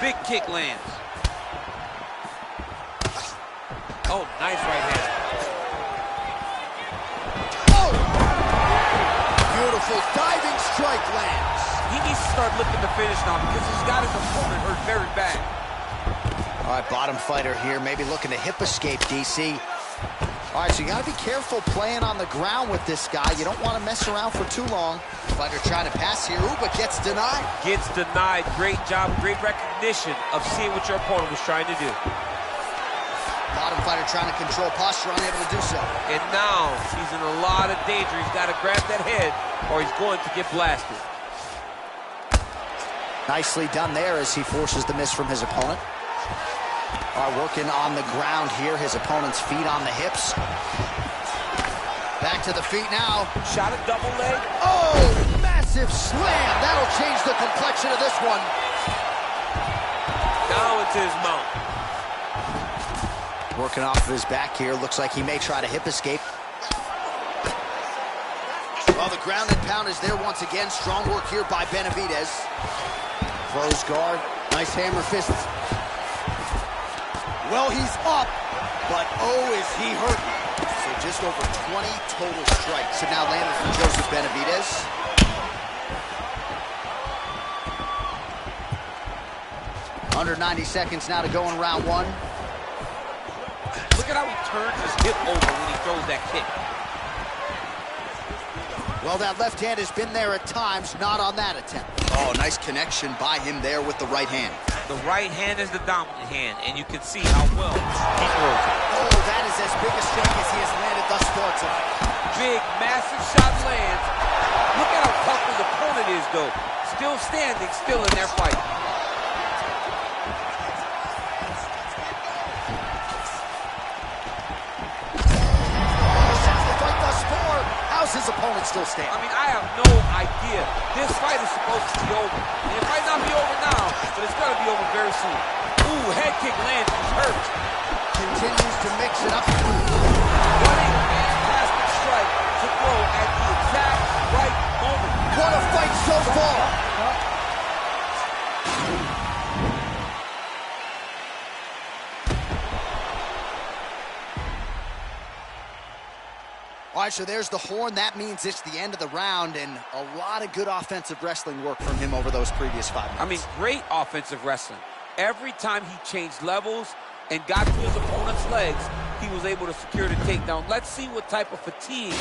Big kick lands. Oh, nice right hand. Oh! Beautiful diving strike lands. He needs to start looking to finish now because he's got his opponent hurt very bad. All right, bottom fighter here, maybe looking to hip escape, DC. All right, so you got to be careful playing on the ground with this guy. You don't want to mess around for too long. Fighter trying to pass here, but gets denied. Gets denied. Great job, great recognition of seeing what your opponent was trying to do. Bottom fighter trying to control posture, unable to do so. And now he's in a lot of danger. He's got to grab that head or he's going to get blasted. Nicely done there as he forces the miss from his opponent. All right, working on the ground here. His opponent's feet on the hips. Back to the feet now. Shot a double leg. Oh, massive slam. That'll change the complexion of this one. Now it's his mount. Working off of his back here. Looks like he may try to hip escape. Well, the ground and pound is there once again. Strong work here by Benavidez. Close guard. Nice hammer fist. Well, he's up, but oh, is he hurt. So just over 20 total strikes have now landed from Joseph Benavidez. Under 90 seconds now to go in round 1. Look at how he turns his hip over when he throws that kick. Well, that left hand has been there at times, not on that attempt. Oh, nice connection by him there with the right hand. The right hand is the dominant hand, and you can see how well he throws it. Oh, that is as big a strike as he has landed thus far tonight. Big, massive shot lands. Look at how tough his opponent is, though. Still standing, still in their fight. How's his opponent still stand. I mean, I have no idea. This fight is supposed to be over. And it might not be over now, but it's going to be over very soon. Ooh, head kick lands. He's hurt. Continues to mix it up. What a fantastic strike to throw at the exact right moment. What a fight so far. All right, so there's the horn. That means it's the end of the round, and a lot of good offensive wrestling work from him over those previous 5 minutes. I mean, great offensive wrestling. Every time he changed levels and got to his opponent's legs, he was able to secure the takedown. Let's see what type of fatigue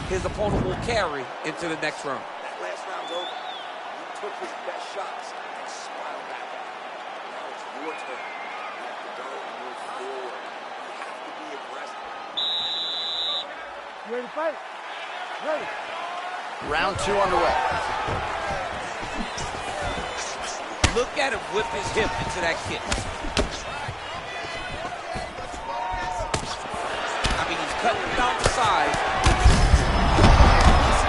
his opponent will carry into the next round. That last round's over. He took his best shots and smiled back at him. Now it's your turn. You have to go and move forward. You have to be aggressive. You ready to fight? Ready. Round 2 underway. Look at him whip his hip into that kick. I mean, he's cutting down the sides.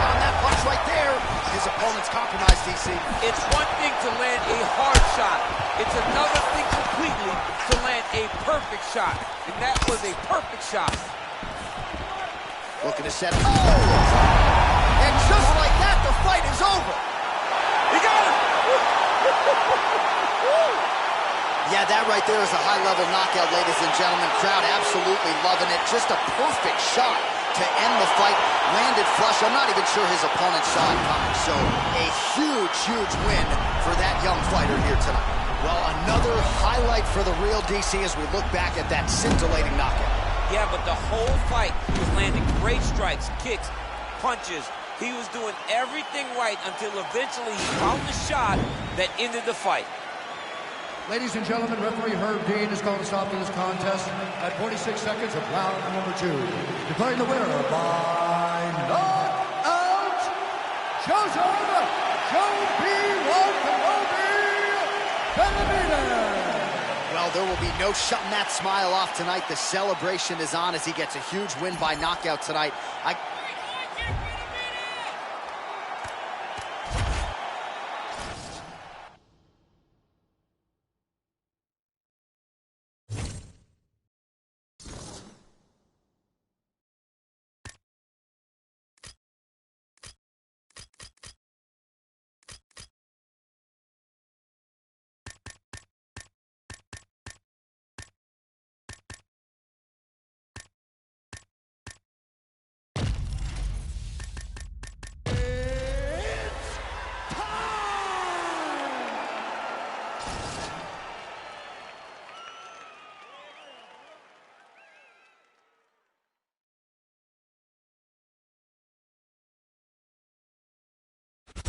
On that punch right there, his opponent's compromised, DC. It's one thing to land a hard shot. It's another thing completely to land a perfect shot. And that was a perfect shot. Looking to set up. Oh! And just like that, the fight is over. He got him! Yeah, that right there is a high-level knockout, ladies and gentlemen. Crowd absolutely loving it. Just a perfect shot to end the fight. Landed flush. I'm not even sure his opponent saw it coming. So a huge, huge win for that young fighter here tonight. Well, another highlight for the real DC as we look back at that scintillating knockout. Yeah, but the whole fight, he was landing great strikes, kicks, punches. He was doing everything right until eventually he found the shot that ended the fight. Ladies and gentlemen, referee Herb Dean has called a stop to this contest at 46 seconds of round number 2. Declaring the winner by knockout, Joseph Joe B. Bellator. Well, there will be no shutting that smile off tonight. The celebration is on as he gets a huge win by knockout tonight.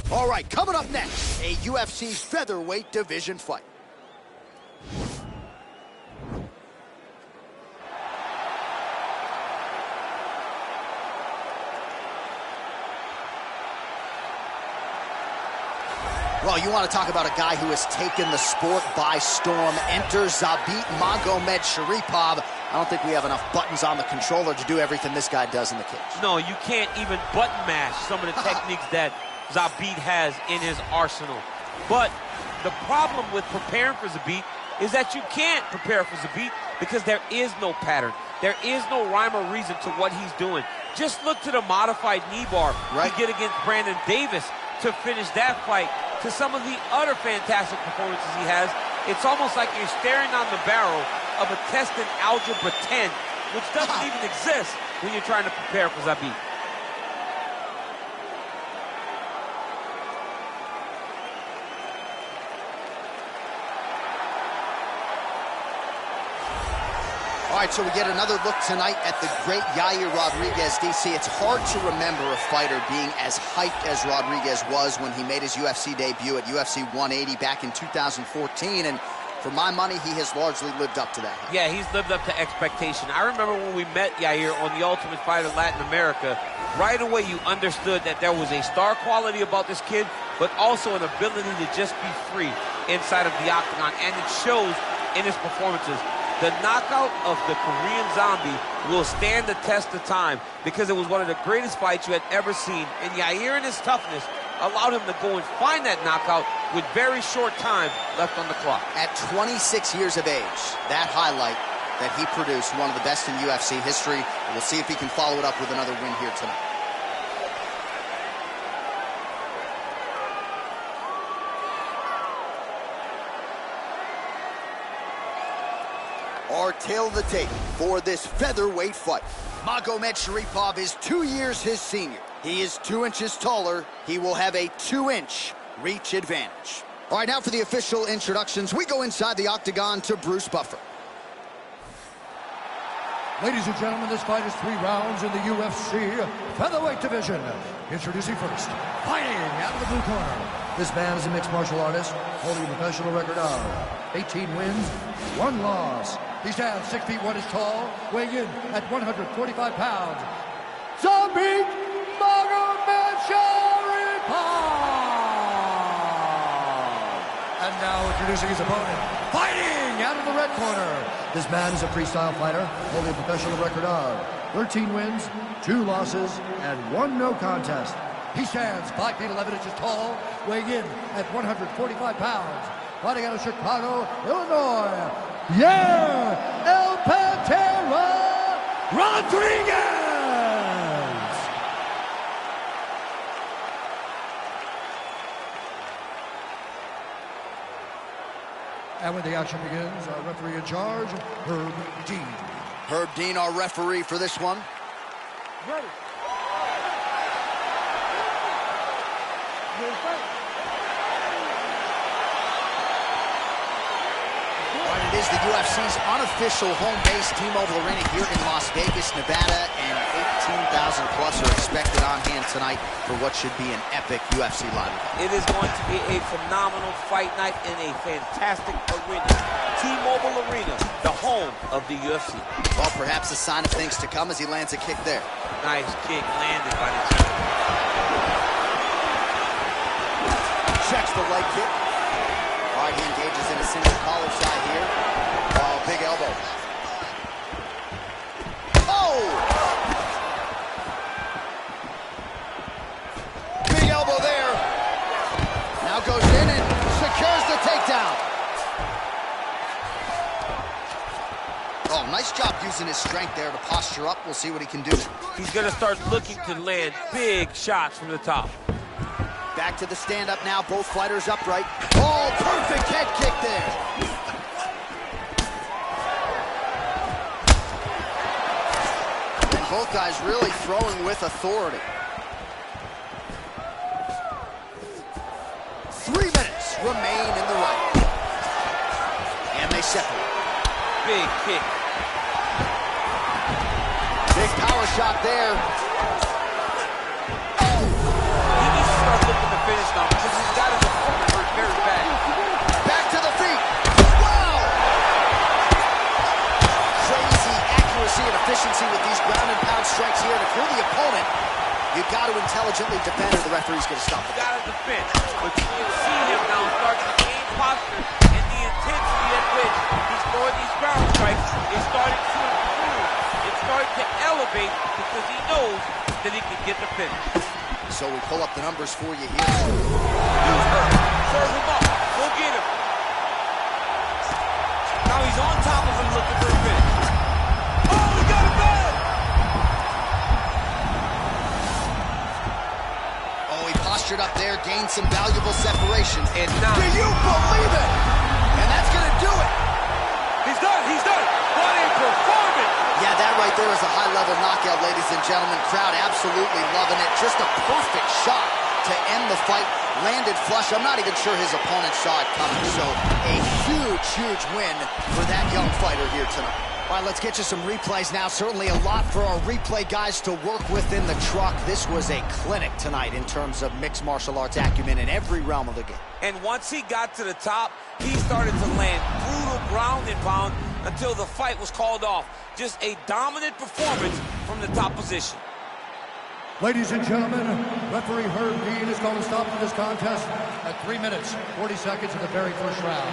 All right, coming up next, a UFC featherweight division fight. Well, you want to talk about a guy who has taken the sport by storm. Enter Zabit Magomedsharipov. I don't think we have enough buttons on the controller to do everything this guy does in the cage. No, you can't even button mash some of the techniques that Zabit has in his arsenal. But the problem with preparing for Zabit is that you can't prepare for Zabit because there is no pattern. There is no rhyme or reason to what he's doing. Just look to the modified knee bar to get against Brandon Davis to finish that fight, to some of the other fantastic performances he has. It's almost like you're staring down the barrel of a test in Algebra 10, which doesn't even exist when you're trying to prepare for Zabit. All right, so we get another look tonight at the great Yair Rodriguez, DC. It's hard to remember a fighter being as hyped as Rodriguez was when he made his UFC debut at UFC 180 back in 2014, and for my money, he has largely lived up to that. Yeah, he's lived up to expectation. I remember when we met Yair on The Ultimate Fighter Latin America, right away you understood that there was a star quality about this kid, but also an ability to just be free inside of the octagon, and it shows in his performances. The knockout of the Korean Zombie will stand the test of time because it was one of the greatest fights you had ever seen. And Yair, in his toughness, allowed him to go and find that knockout with very short time left on the clock. At 26 years of age, that highlight that he produced, one of the best in UFC history. We'll see if he can follow it up with another win here tonight. Our tail of the tape for this featherweight fight. Magomed Sharipov is 2 years his senior. He is 2 inches taller. He will have a 2-inch reach advantage. All right, now for the official introductions, we go inside the octagon to Bruce Buffer. Ladies and gentlemen, this fight is 3 rounds in the UFC featherweight division. Introducing first, fighting out of the blue corner. This man is a mixed martial artist, holding a professional record of 18 wins, 1 loss. He stands 6 feet 1 inches tall, weighing in at 145 pounds. Zombie Magomed Sharipov! And now introducing his opponent, fighting out of the red corner. This man is a freestyle fighter, holding a professional record of 13 wins, 2 losses, and 1 no contest. He stands 5 feet 11 inches tall, weighing in at 145 pounds. Fighting out of Chicago, Illinois, El Pantera Rodriguez! And when the action begins, our referee in charge, Herb Dean. Herb Dean, our referee for this one. Ready. Right, it is the UFC's unofficial home base, T-Mobile Arena here in Las Vegas, Nevada, and 18,000 plus are expected on hand tonight for what should be an epic UFC live event. It is going to be a phenomenal fight night in a fantastic arena. T-Mobile Arena, the home of the UFC. Well, perhaps a sign of things to come as he lands a kick there. Nice kick landed by the champ. Checks the leg kick. All right, he engages in a single collar shot here. Oh, big elbow. Oh! Big elbow there. Now goes in and secures the takedown. Oh, nice job using his strength there to posture up. We'll see what he can do. He's going to start looking to land big shots from the top. Back to the stand-up now, both fighters upright. Oh, perfect head kick there. And both guys really throwing with authority. 3 minutes remain in the fight. And they separate. Big kick. Big power shot there. Finish now because he's got his opponent hurt very bad. Back to the feet. Wow! Crazy accuracy and efficiency with these ground and pound strikes here. And if you're the opponent, you've got to intelligently defend or the referee's going to stop it. You got to defend. But you can see him now starting to gain posture and the intensity at which he's throwing these ground strikes is starting to improve. It's starting to elevate because he knows that he can get the finish. So we pull up the numbers for you here. He's hurt. Serve him up. Go get him. Now he's on top of him looking for a finish. Oh, he got him bad! Oh, he postured up there, gained some valuable separation. And now... Do you believe it? And that's going to do it. He's done. He's done. What a performance. Yeah, that right there is a high-level knockout, ladies and gentlemen. Crowd absolutely loving it. Just a perfect shot to end the fight. Landed flush. I'm not even sure his opponent saw it coming. So a huge, huge win for that young fighter here tonight. All right, let's get you some replays now. Certainly a lot for our replay guys to work with in the truck. This was a clinic tonight in terms of mixed martial arts acumen in every realm of the game. And once he got to the top, he started to land brutal ground and pound until the fight was called off. Just a dominant performance from the top position. Ladies and gentlemen, referee Herb Dean is going to stop to this contest at 3 minutes, 40 seconds of the very first round.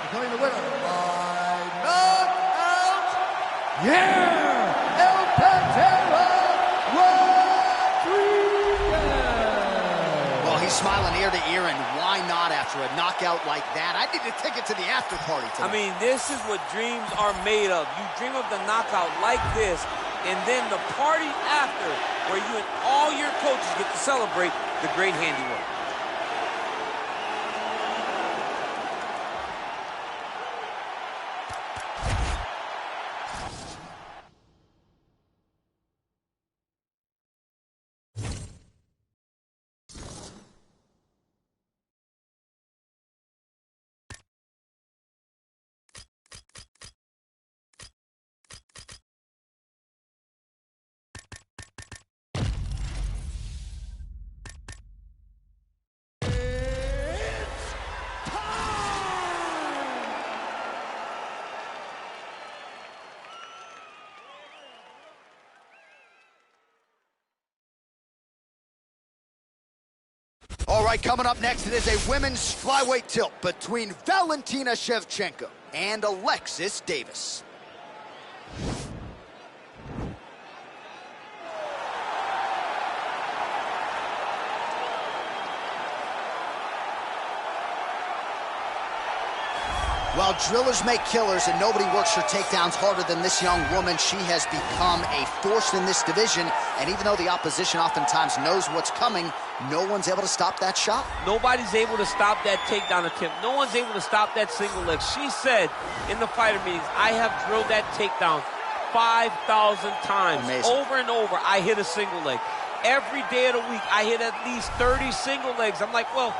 Declaring the winner by knockout! Yeah! El Pantera Rodriguez! Well, he's smiling ear to ear, and why not after a knockout like that? I need a ticket to the after party tonight. I mean, this is what dreams are made of. You dream of the knockout like this, and then the party after, where you and all your coaches get to celebrate the great handiwork. All right, coming up next, it is a women's flyweight tilt between Valentina Shevchenko and Alexis Davis. Well, drillers make killers, and nobody works her takedowns harder than this young woman. She has become a force in this division, and even though the opposition oftentimes knows what's coming, no one's able to stop that shot. Nobody's able to stop that takedown attempt. No one's able to stop that single leg. She said in the fighter meetings, I have drilled that takedown 5,000 times. Amazing. Over and over, I hit a single leg. Every day of the week, I hit at least 30 single legs. I'm like, well,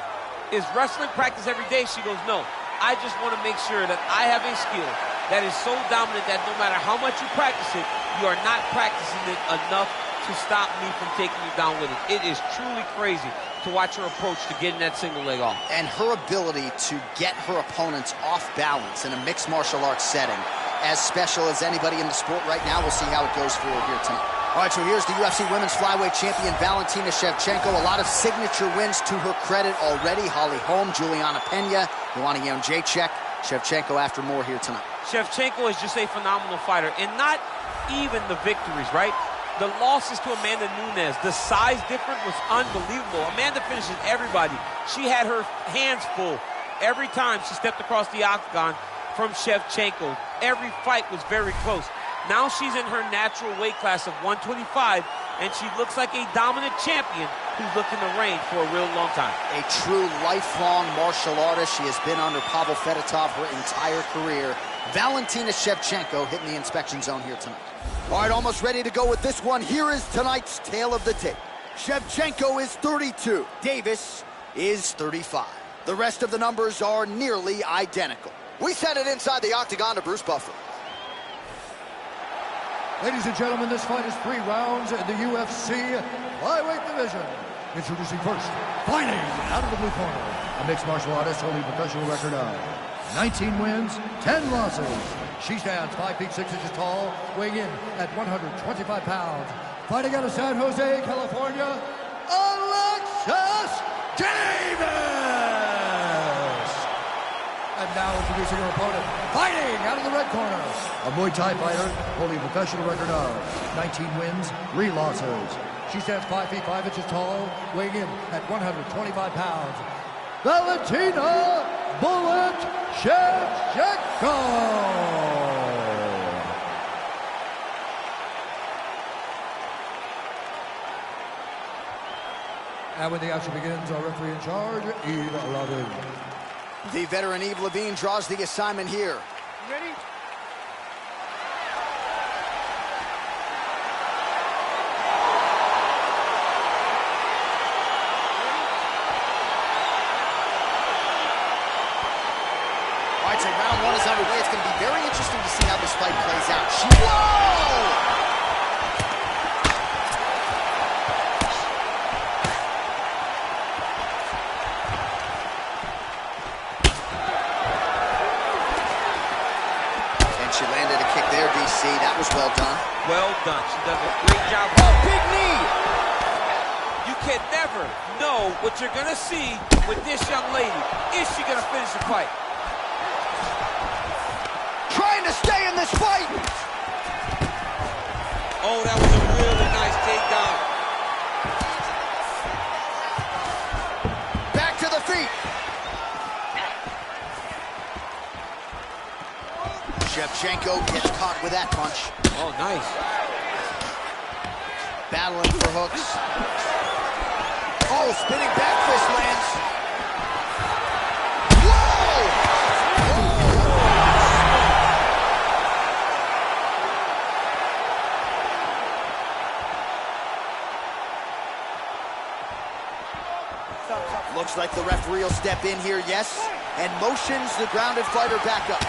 is wrestling practice every day? She goes, no. I just want to make sure that I have a skill that is so dominant that no matter how much you practice it, you are not practicing it enough to stop me from taking you down with it. It is truly crazy to watch her approach to getting that single leg off. And her ability to get her opponents off balance in a mixed martial arts setting, as special as anybody in the sport right now. We'll see how it goes for her here tonight. All right, so here's the UFC Women's Flyweight Champion, Valentina Shevchenko. A lot of signature wins to her credit already. Holly Holm, Juliana Pena, Joanna Jędrzejczyk. Shevchenko after more here tonight. Shevchenko is just a phenomenal fighter, and not even the victories, right? The losses to Amanda Nunes, the size difference was unbelievable. Amanda finishes everybody. She had her hands full every time she stepped across the octagon from Shevchenko. Every fight was very close. Now she's in her natural weight class of 125, and she looks like a dominant champion who's looking to reign for a real long time. A true lifelong martial artist. She has been under Pavel Fedotov her entire career. Valentina Shevchenko hitting the inspection zone here tonight. All right, almost ready to go with this one. Here is tonight's tale of the tape. Shevchenko is 32. Davis is 35. The rest of the numbers are nearly identical. We send it inside the octagon to Bruce Buffer. Ladies and gentlemen, this fight is 3 rounds in the UFC flyweight division. Introducing first, fighting out of the blue corner, a mixed martial artist holding a professional record of 19 wins, 10 losses. She stands 5 feet 6 inches tall, weighing in at 125 pounds. Fighting out of San Jose, California, Alexis Davis! And now introducing her opponent, fighting out of the red corner, a Muay Thai fighter holding a professional record of 19 wins, 3 losses. She stands 5 feet 5 inches tall, weighing in at 125 pounds. Valentina "Bullet" Shevchenko! And when the action begins, our referee in charge, Yves Lavigne. The veteran Yves Lavigne draws the assignment here. Ready? All right, so round 1 is underway. It's going to be very interesting to see how this fight plays out. Whoa! She landed a kick there, DC. That was well done. Well done. She does a great job. Oh, big knee! You can never know what you're going to see with this young lady. Is she going to finish the fight? Trying to stay in this fight! Oh, that was a really nice takedown. Back to the feet. Shevchenko gets caught with that punch. Oh, nice. Battling for hooks. Oh, spinning back fist lands. Looks like the referee will step in here, yes, and motions the grounded fighter back up.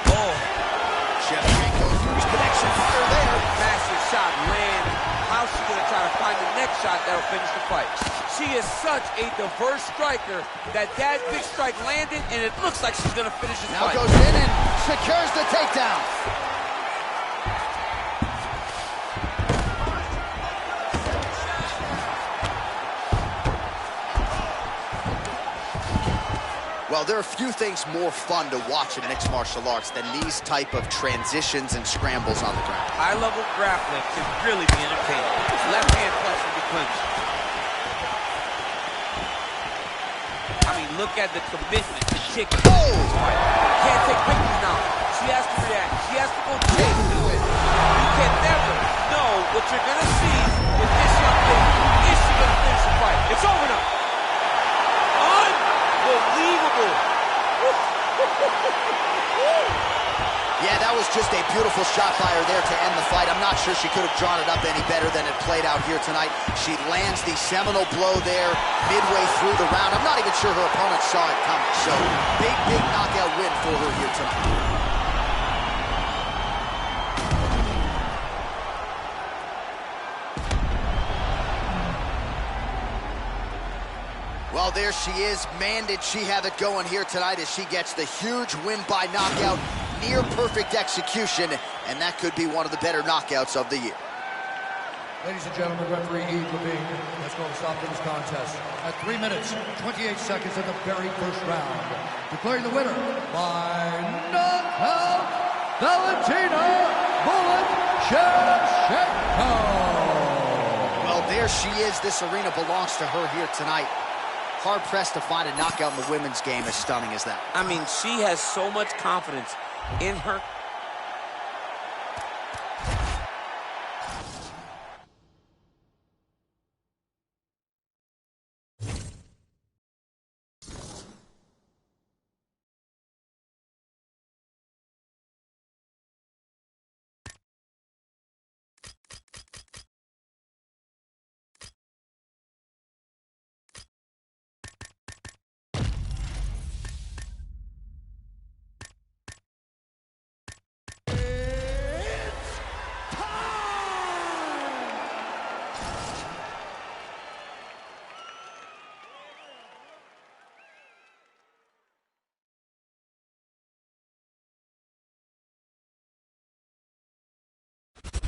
Oh. Shevchenko huge connection fire there. Massive shot land. How's she gonna try to find the next shot that'll finish the fight? She is such a diverse striker that big strike landed, and it looks like she's gonna finish this Now fight. goes in and secures the takedown. Well, there are few things more fun to watch in mixed martial arts than these type of transitions and scrambles on the ground. High-level grappling can really be entertaining. Left hand punch will be clinched. I mean, look at the commitment to kick. Oh! Can't take pictures now. She has to react. She has to go chase to it. You can never know what you're going to see with this young lady. Is she going to finish the fight? It's over now. Unbelievable. Yeah, that was just a beautiful shot fire there to end the fight. I'm not sure she could have drawn it up any better than it played out here tonight. She lands the seminal blow there midway through the round. I'm not even sure her opponent saw it coming. So, big knockout win for her here tonight. Well, there she is. Man, did she have it going here tonight as she gets the huge win by knockout. Near perfect execution, and that could be one of the better knockouts of the year. Ladies and gentlemen, referee E. Levine has called a stop to this contest at 3 minutes, 28 seconds of the very first round. Declaring the winner by knockout, Valentina "Bullet" Shevchenko. Well, there she is. This arena belongs to her here tonight. Hard-pressed to find a knockout in the women's game as stunning as that. I mean, she has so much confidence in her.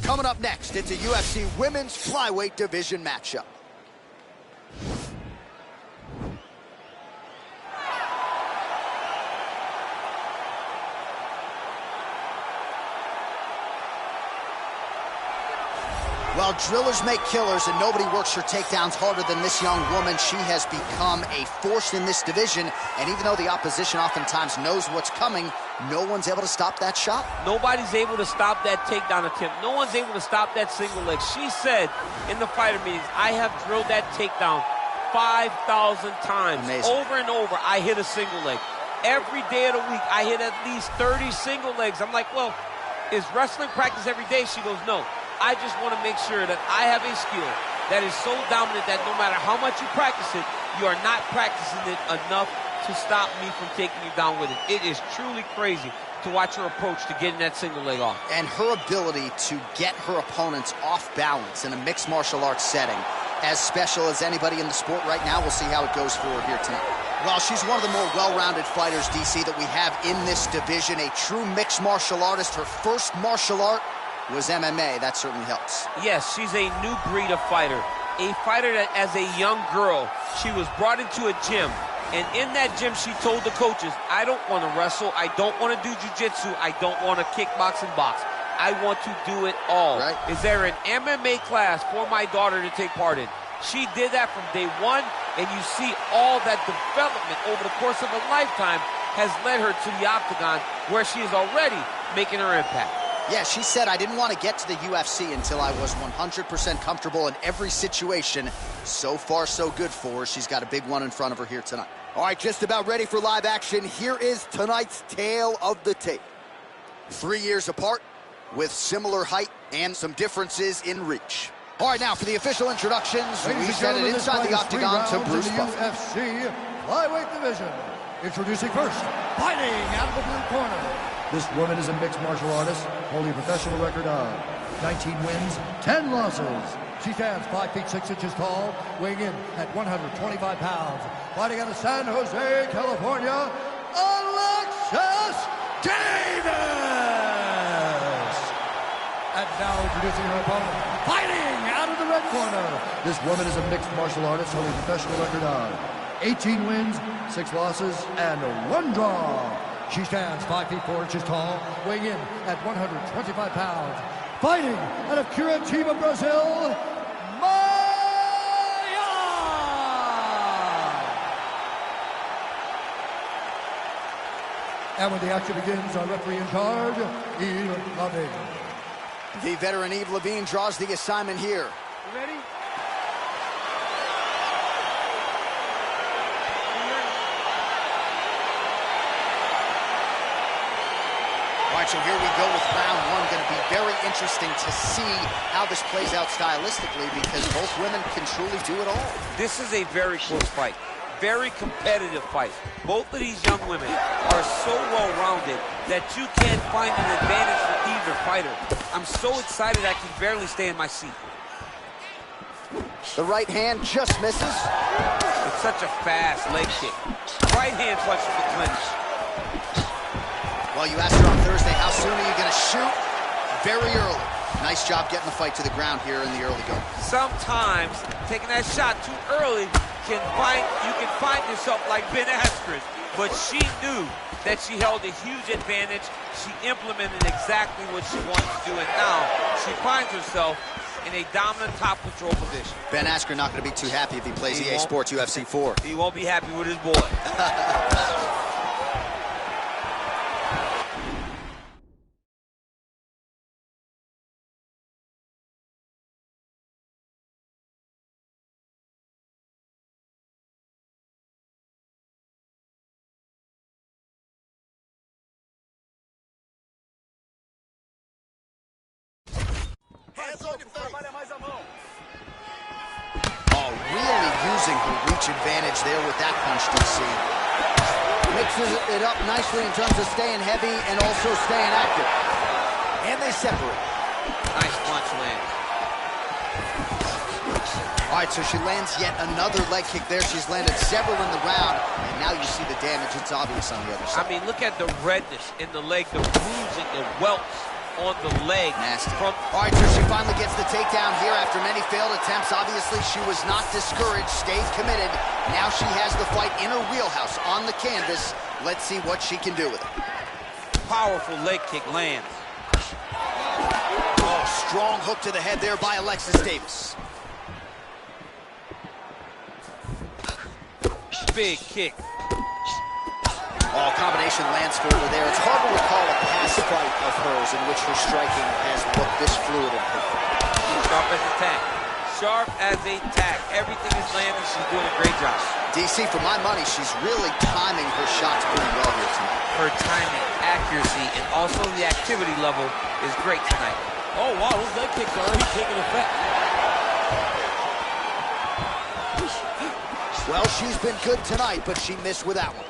Coming up next, it's a UFC Women's Flyweight Division matchup. Well, drillers make killers, and nobody works her takedowns harder than this young woman. She has become a force in this division, and even though the opposition oftentimes knows what's coming, no one's able to stop that shot. Nobody's able to stop that takedown attempt. No one's able to stop that single leg. She said in the fighter meetings, I have drilled that takedown 5,000 times. Amazing. Over and over, I hit a single leg. Every day of the week, I hit at least 30 single legs. I'm like, well, is wrestling practice every day? She goes, no. I just want to make sure that I have a skill that is so dominant that no matter how much you practice it, you are not practicing it enough to stop me from taking you down with it. It is truly crazy to watch her approach to getting that single leg off. And her ability to get her opponents off balance in a mixed martial arts setting, as special as anybody in the sport right now. We'll see how it goes for her here tonight. Well, she's one of the more well-rounded fighters, DC, that we have in this division. A true mixed martial artist. Her first martial art was MMA. That certainly helps. Yes, she's a new breed of fighter. A fighter that, as a young girl, she was brought into a gym. And in that gym, she told the coaches, I don't want to wrestle. I don't want to do jiu-jitsu. I don't want to kickbox and box. I want to do it all. Right. Is there an MMA class for my daughter to take part in? She did that from day one, and you see all that development over the course of a lifetime has led her to the octagon, where she is already making her impact. Yeah, she said, I didn't want to get to the UFC until I was 100% comfortable in every situation. So far, so good for her. She's got a big one in front of her here tonight. All right, just about ready for live action. Here is tonight's tale of the tape. 3 years apart, with similar height and some differences in reach. All right, now for the official introductions, we send it inside the octagon to Bruce Buffer. UFC flyweight division. Introducing first, fighting out of the blue corner. This woman is a mixed martial artist, holding a professional record of 19 wins, 10 losses. She stands 5 feet 6 inches tall, weighing in at 125 pounds. Fighting out of San Jose, California, Alexis Davis! And now introducing her opponent, fighting out of the red corner. This woman is a mixed martial artist, holding a professional record of 18 wins, 6 losses, and 1 draw. She stands 5 feet 4 inches tall, weighing in at 125 pounds. Fighting out of Curitiba, Brazil, Maya! And when the action begins, our referee in charge, Eve Levine. The veteran Eve Levine draws the assignment here. You ready? All right, so here we go with round one. Going to be very interesting to see how this plays out stylistically, because both women can truly do it all. This is a very close fight. Very competitive fight. Both of these young women are so well-rounded that you can't find an advantage for either fighter. I'm so excited I can barely stay in my seat. The right hand just misses. It's such a fast leg kick. Right hand punch from the clinch. Well, you asked her on Thursday, how soon are you going to shoot? Very early. Nice job getting the fight to the ground here in the early going. Sometimes taking that shot too early you can find yourself like Ben Askren, but she knew that she held a huge advantage. She implemented exactly what she wanted to do, and now she finds herself in a dominant top control position. Ben Askren not going to be too happy if he plays EA Sports UFC 4. He won't be happy with his boy. Oh, really using her reach advantage there with that punch, DC. Mixes it up nicely in terms of staying heavy and also staying active. And they separate. Nice punch lands. All right, so she lands yet another leg kick there. She's landed several in the round, and now you see the damage. It's obvious on the other side. I mean, look at the redness in the leg, the bruising, the welts on the leg. Nasty. All right, so she finally gets the takedown here after many failed attempts. Obviously, she was not discouraged, stayed committed. Now she has the fight in her wheelhouse on the canvas. Let's see what she can do with it. Powerful leg kick lands. Oh, strong hook to the head there by Alexis Davis. Big kick. Oh, combination lands for her there. It's hard to recall a past fight of hers in which her striking has looked this fluid and perfect. Sharp as a tack. Sharp as a tack. Everything is landing. She's doing a great job. DC, for my money, she's really timing her shots pretty well here tonight. Her timing, accuracy, and also the activity level is great tonight. Oh, wow, those leg kicks are already taking effect. Well, she's been good tonight, but she missed with that one.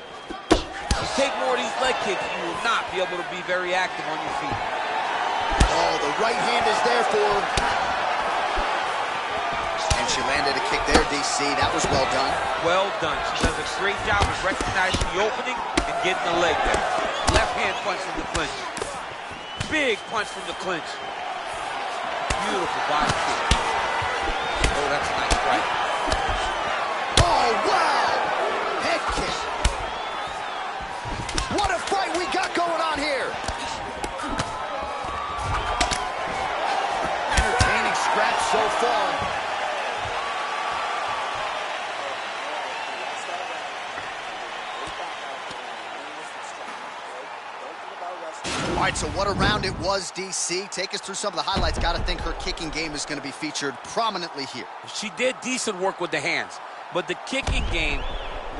You take more of these leg kicks, you will not be able to be very active on your feet. Oh, the right hand is there for her. And she landed a kick there, DC. That was well done. Well done. She does a great job of recognizing the opening and getting the leg there. Left hand punch from the clinch. Big punch from the clinch. Beautiful body kick. Oh, that's a nice strike. Oh, wow! Head kick. What a fight we got going on here. right, so what a round it was, DC. Take us through some of the highlights. Got to think her kicking game is going to be featured prominently here. She did decent work with the hands, but the kicking game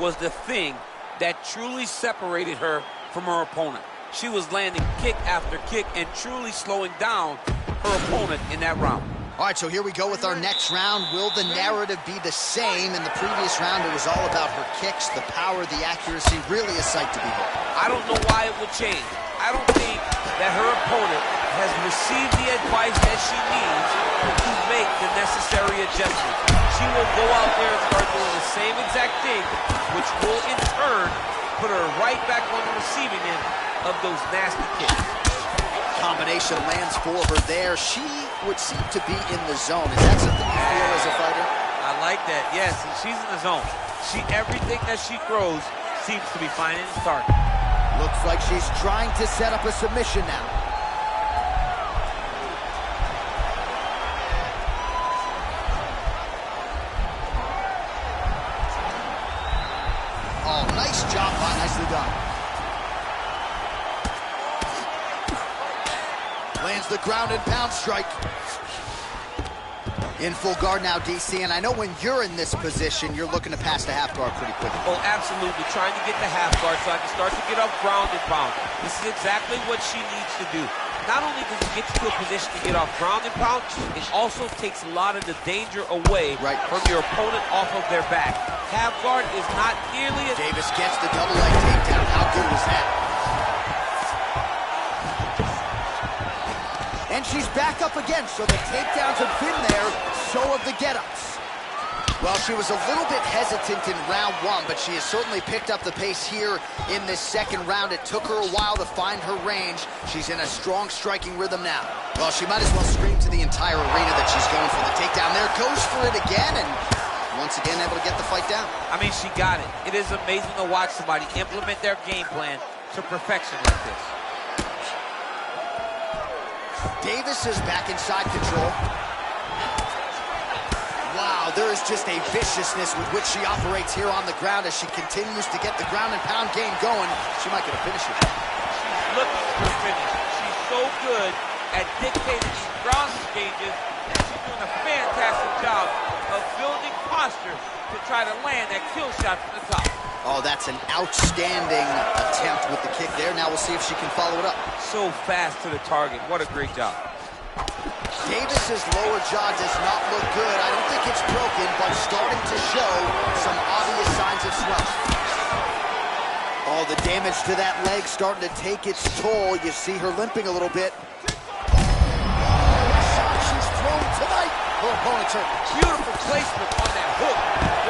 was the thing that truly separated her from her opponent. She was landing kick after kick and truly slowing down her opponent in that round. All right, so here we go with our next round. Will the narrative be the same? In the previous round, it was all about her kicks, the power, the accuracy, really a sight to behold. I don't know why it will change. I don't think that her opponent has received the advice that she needs to make the necessary adjustments. She will go out there and start doing the same exact thing, which will in turn put her right back on the receiving end of those nasty kicks. Combination lands for her there. She would seem to be in the zone. Is that something you feel as a fighter? I like that, yes. She's in the zone. Everything that she throws seems to be finding its target. Looks like she's trying to set up a submission now. Oh, nice job, nicely done. Lands the ground and pound strike. In full guard now, DC, and I know when you're in this position, you're looking to pass the half guard pretty quickly. Oh, absolutely. Trying to get the half guard so I can start to get up ground and pound. This is exactly what she needs to do. Not only does it get you to a position to get off ground and pound, it also takes a lot of the danger away from your opponent off of their back. Half guard is not nearly as... Davis gets the double leg takedown. How good was that? And she's back up again, so the takedowns have been there, so have the get-ups. Well, she was a little bit hesitant in round one, but she has certainly picked up the pace here in this second round. It took her a while to find her range. She's in a strong striking rhythm now. Well, she might as well scream to the entire arena that she's going for the takedown. There goes for it again, and once again able to get the fight down. I mean, she got it. It is amazing to watch somebody implement their game plan to perfection like this. Davis is back inside control. Wow, there is just a viciousness with which she operates here on the ground as she continues to get the ground and pound game going. She might get a finish here. She's looking for a finish. She's so good at dictating these ground exchanges, and she's doing a fantastic job of building posture to try to land that kill shot from the top. Oh, that's an outstanding attempt with the kick there. Now we'll see if she can follow it up. So fast to the target. What a great job. Davis's lower jaw does not look good. I don't think it's broken, but starting to show some obvious signs of swelling. Oh, the damage to that leg starting to take its toll. You see her limping a little bit. Shot she's thrown tonight. Her opponent's hurt. Beautiful placement on that hook.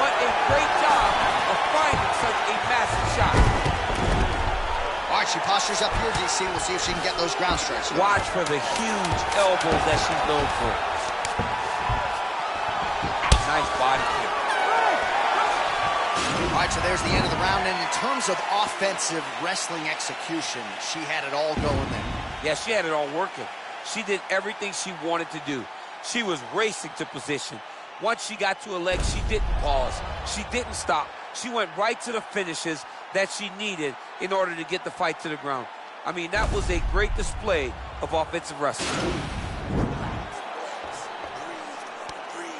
What a great job of finding such a massive shot. All right, she postures up here, DC. We'll see if she can get those ground strikes. Watch for the huge elbows that she's known for. Nice body kick. All right, so there's the end of the round. And in terms of offensive wrestling execution, she had it all going there. Yeah, she had it all working. She did everything she wanted to do. She was racing to position. Once she got to a leg, she didn't pause. She didn't stop. She went right to the finishes that she needed in order to get the fight to the ground. I mean, that was a great display of offensive wrestling. Breathe.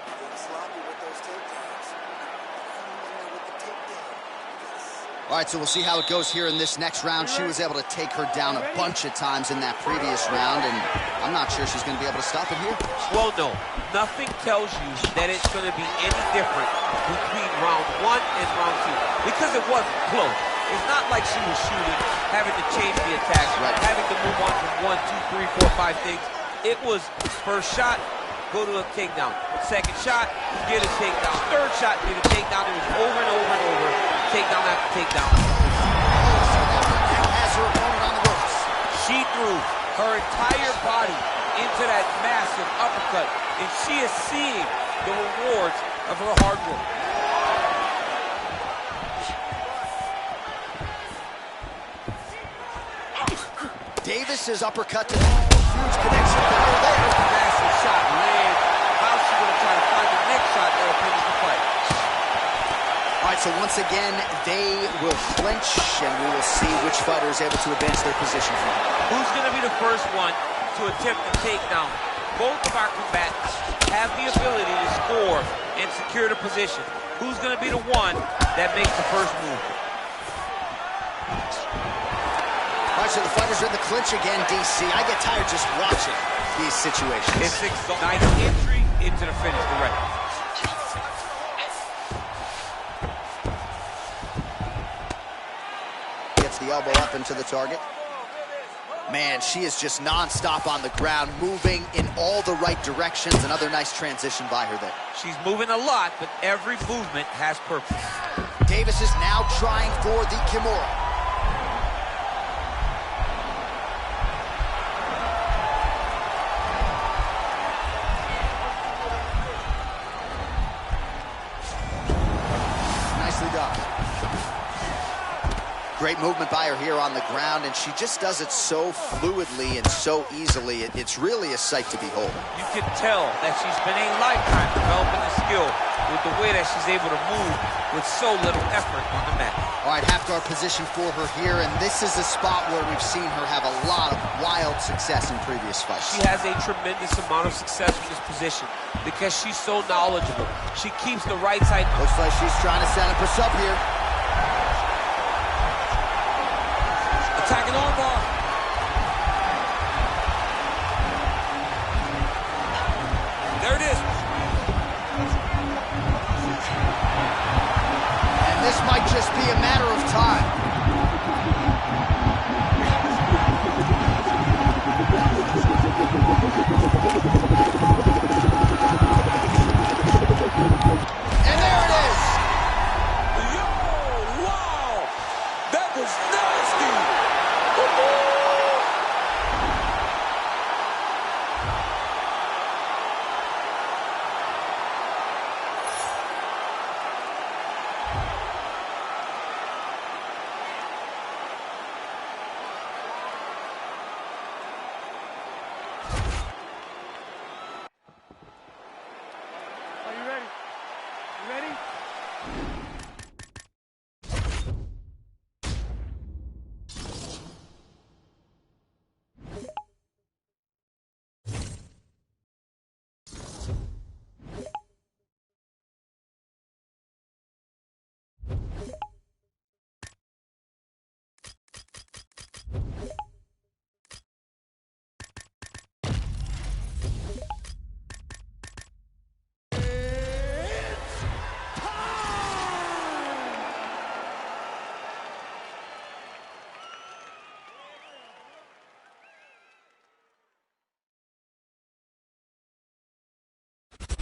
Getting sloppy with those takedowns. With the takedown. Yes. All right, so we'll see how it goes here in this next round. She was able to take her down a bunch of times in that previous round, and I'm not sure she's going to be able to stop it here. Well, no. Nothing tells you that it's going to be any different between round one and round two, because it wasn't close. It's not like she was shooting, having to change the attack, having to move on from 1, 2, 3, 4, 5 things. It was first shot, go to a takedown. Second shot, get a takedown. Third shot, get a takedown. It was over and over and over, takedown after takedown. Now has her opponent on the ropes. She threw her entire body into that massive uppercut, and she is seeing the rewards of her hard work. Davis's uppercut to huge connection power there. Massive shot lands. How's she going to try to find the next shot that'll finish the fight? All right, so once again, they will clinch, and we will see which fighter is able to advance their position from here. Who's going to be the first one to attempt the takedown? Both of our combatants have the ability to score and secure the position. Who's going to be the one that makes the first move? All right, so the fighters are in the clinch again, DC. I get tired just watching these situations. It's a nice entry into the finish, correct. Gets the elbow up into the target. Man, she is just nonstop on the ground, moving in all the right directions. Another nice transition by her there. She's moving a lot, but every movement has purpose. Davis is now trying for the Kimura. Nicely done. Great movement by her here on the ground, and she just does it so fluidly and so easily. It's really a sight to behold. You can tell that she's been a lifetime developing the skill with the way that she's able to move with so little effort on the mat. All right, half guard position for her here, and this is a spot where we've seen her have a lot of wild success in previous fights. She has a tremendous amount of success in this position because she's so knowledgeable. She keeps the right side. Looks like she's trying to set up a sub here. Attacking armbar. There it is. And this might just be a matter of time. And there it is. Yo, wow. That was nasty. Are you ready? You ready?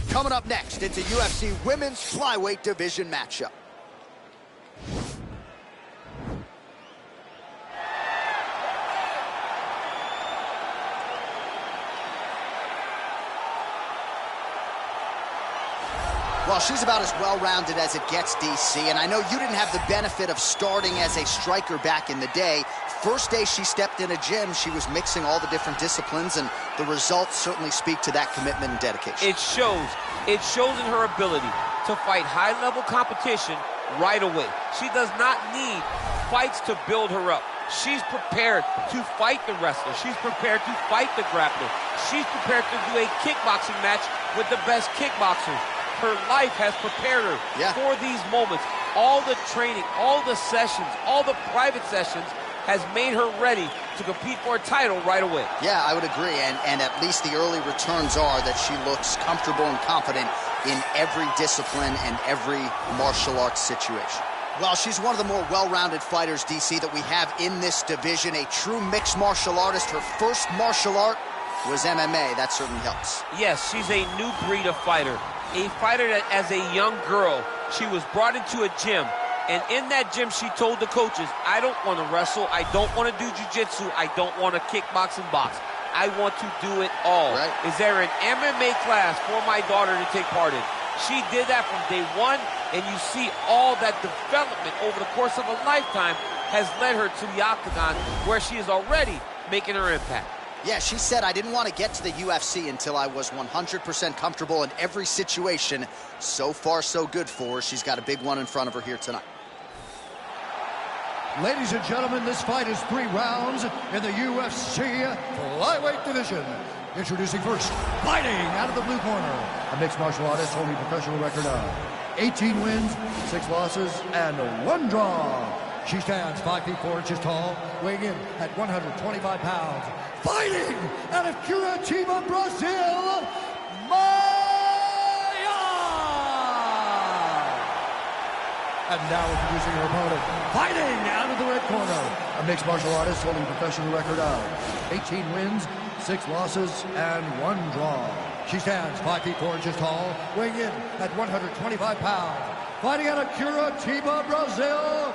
Coming up next, it's a UFC Women's Flyweight Division matchup. Well, she's about as well-rounded as it gets, DC, and I know you didn't have the benefit of starting as a striker back in the day. First day she stepped in a gym, she was mixing all the different disciplines, and the results certainly speak to that commitment and dedication. It shows. It shows in her ability to fight high-level competition right away. She does not need fights to build her up. She's prepared to fight the wrestler. She's prepared to fight the grappler. She's prepared to do a kickboxing match with the best kickboxers. Her life has prepared her for these moments. All the training, all the sessions, all the private sessions has made her ready to compete for a title right away. Yeah, I would agree, and at least the early returns are that she looks comfortable and confident in every discipline and every martial arts situation. Well, she's one of the more well-rounded fighters, DC, that we have in this division, a true mixed martial artist. Her first martial art was MMA. That certainly helps. Yes, she's a new breed of fighter. A fighter that, as a young girl, she was brought into a gym. And in that gym, she told the coaches, I don't want to wrestle. I don't want to do jiu-jitsu. I don't want to kickbox and box. I want to do it all. Right. Is there an MMA class for my daughter to take part in? She did that from day one, and you see all that development over the course of a lifetime has led her to the octagon, where she is already making her impact. Yeah, she said, I didn't want to get to the UFC until I was 100% comfortable in every situation. So far, so good for her. She's got a big one in front of her here tonight. Ladies and gentlemen, this fight is 3 rounds in the UFC flyweight division. Introducing first, fighting out of the blue corner, a mixed martial artist holding a professional record of 18 wins, 6 losses, and 1 draw. She stands 5 feet 4 inches tall, weighing in at 125 pounds. Fighting out of Curitiba, Brazil, Maya! And now introducing her opponent, fighting out of the red corner, a mixed martial artist holding a professional record of 18 wins, 6 losses, and 1 draw. She stands 5 feet 4 inches tall, weighing in at 125 pounds. Fighting out of Curitiba, Brazil,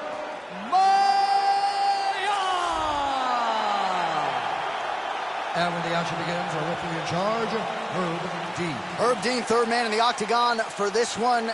and when the action begins, our referee in charge, Herb Dean. Herb Dean, third man in the octagon for this one.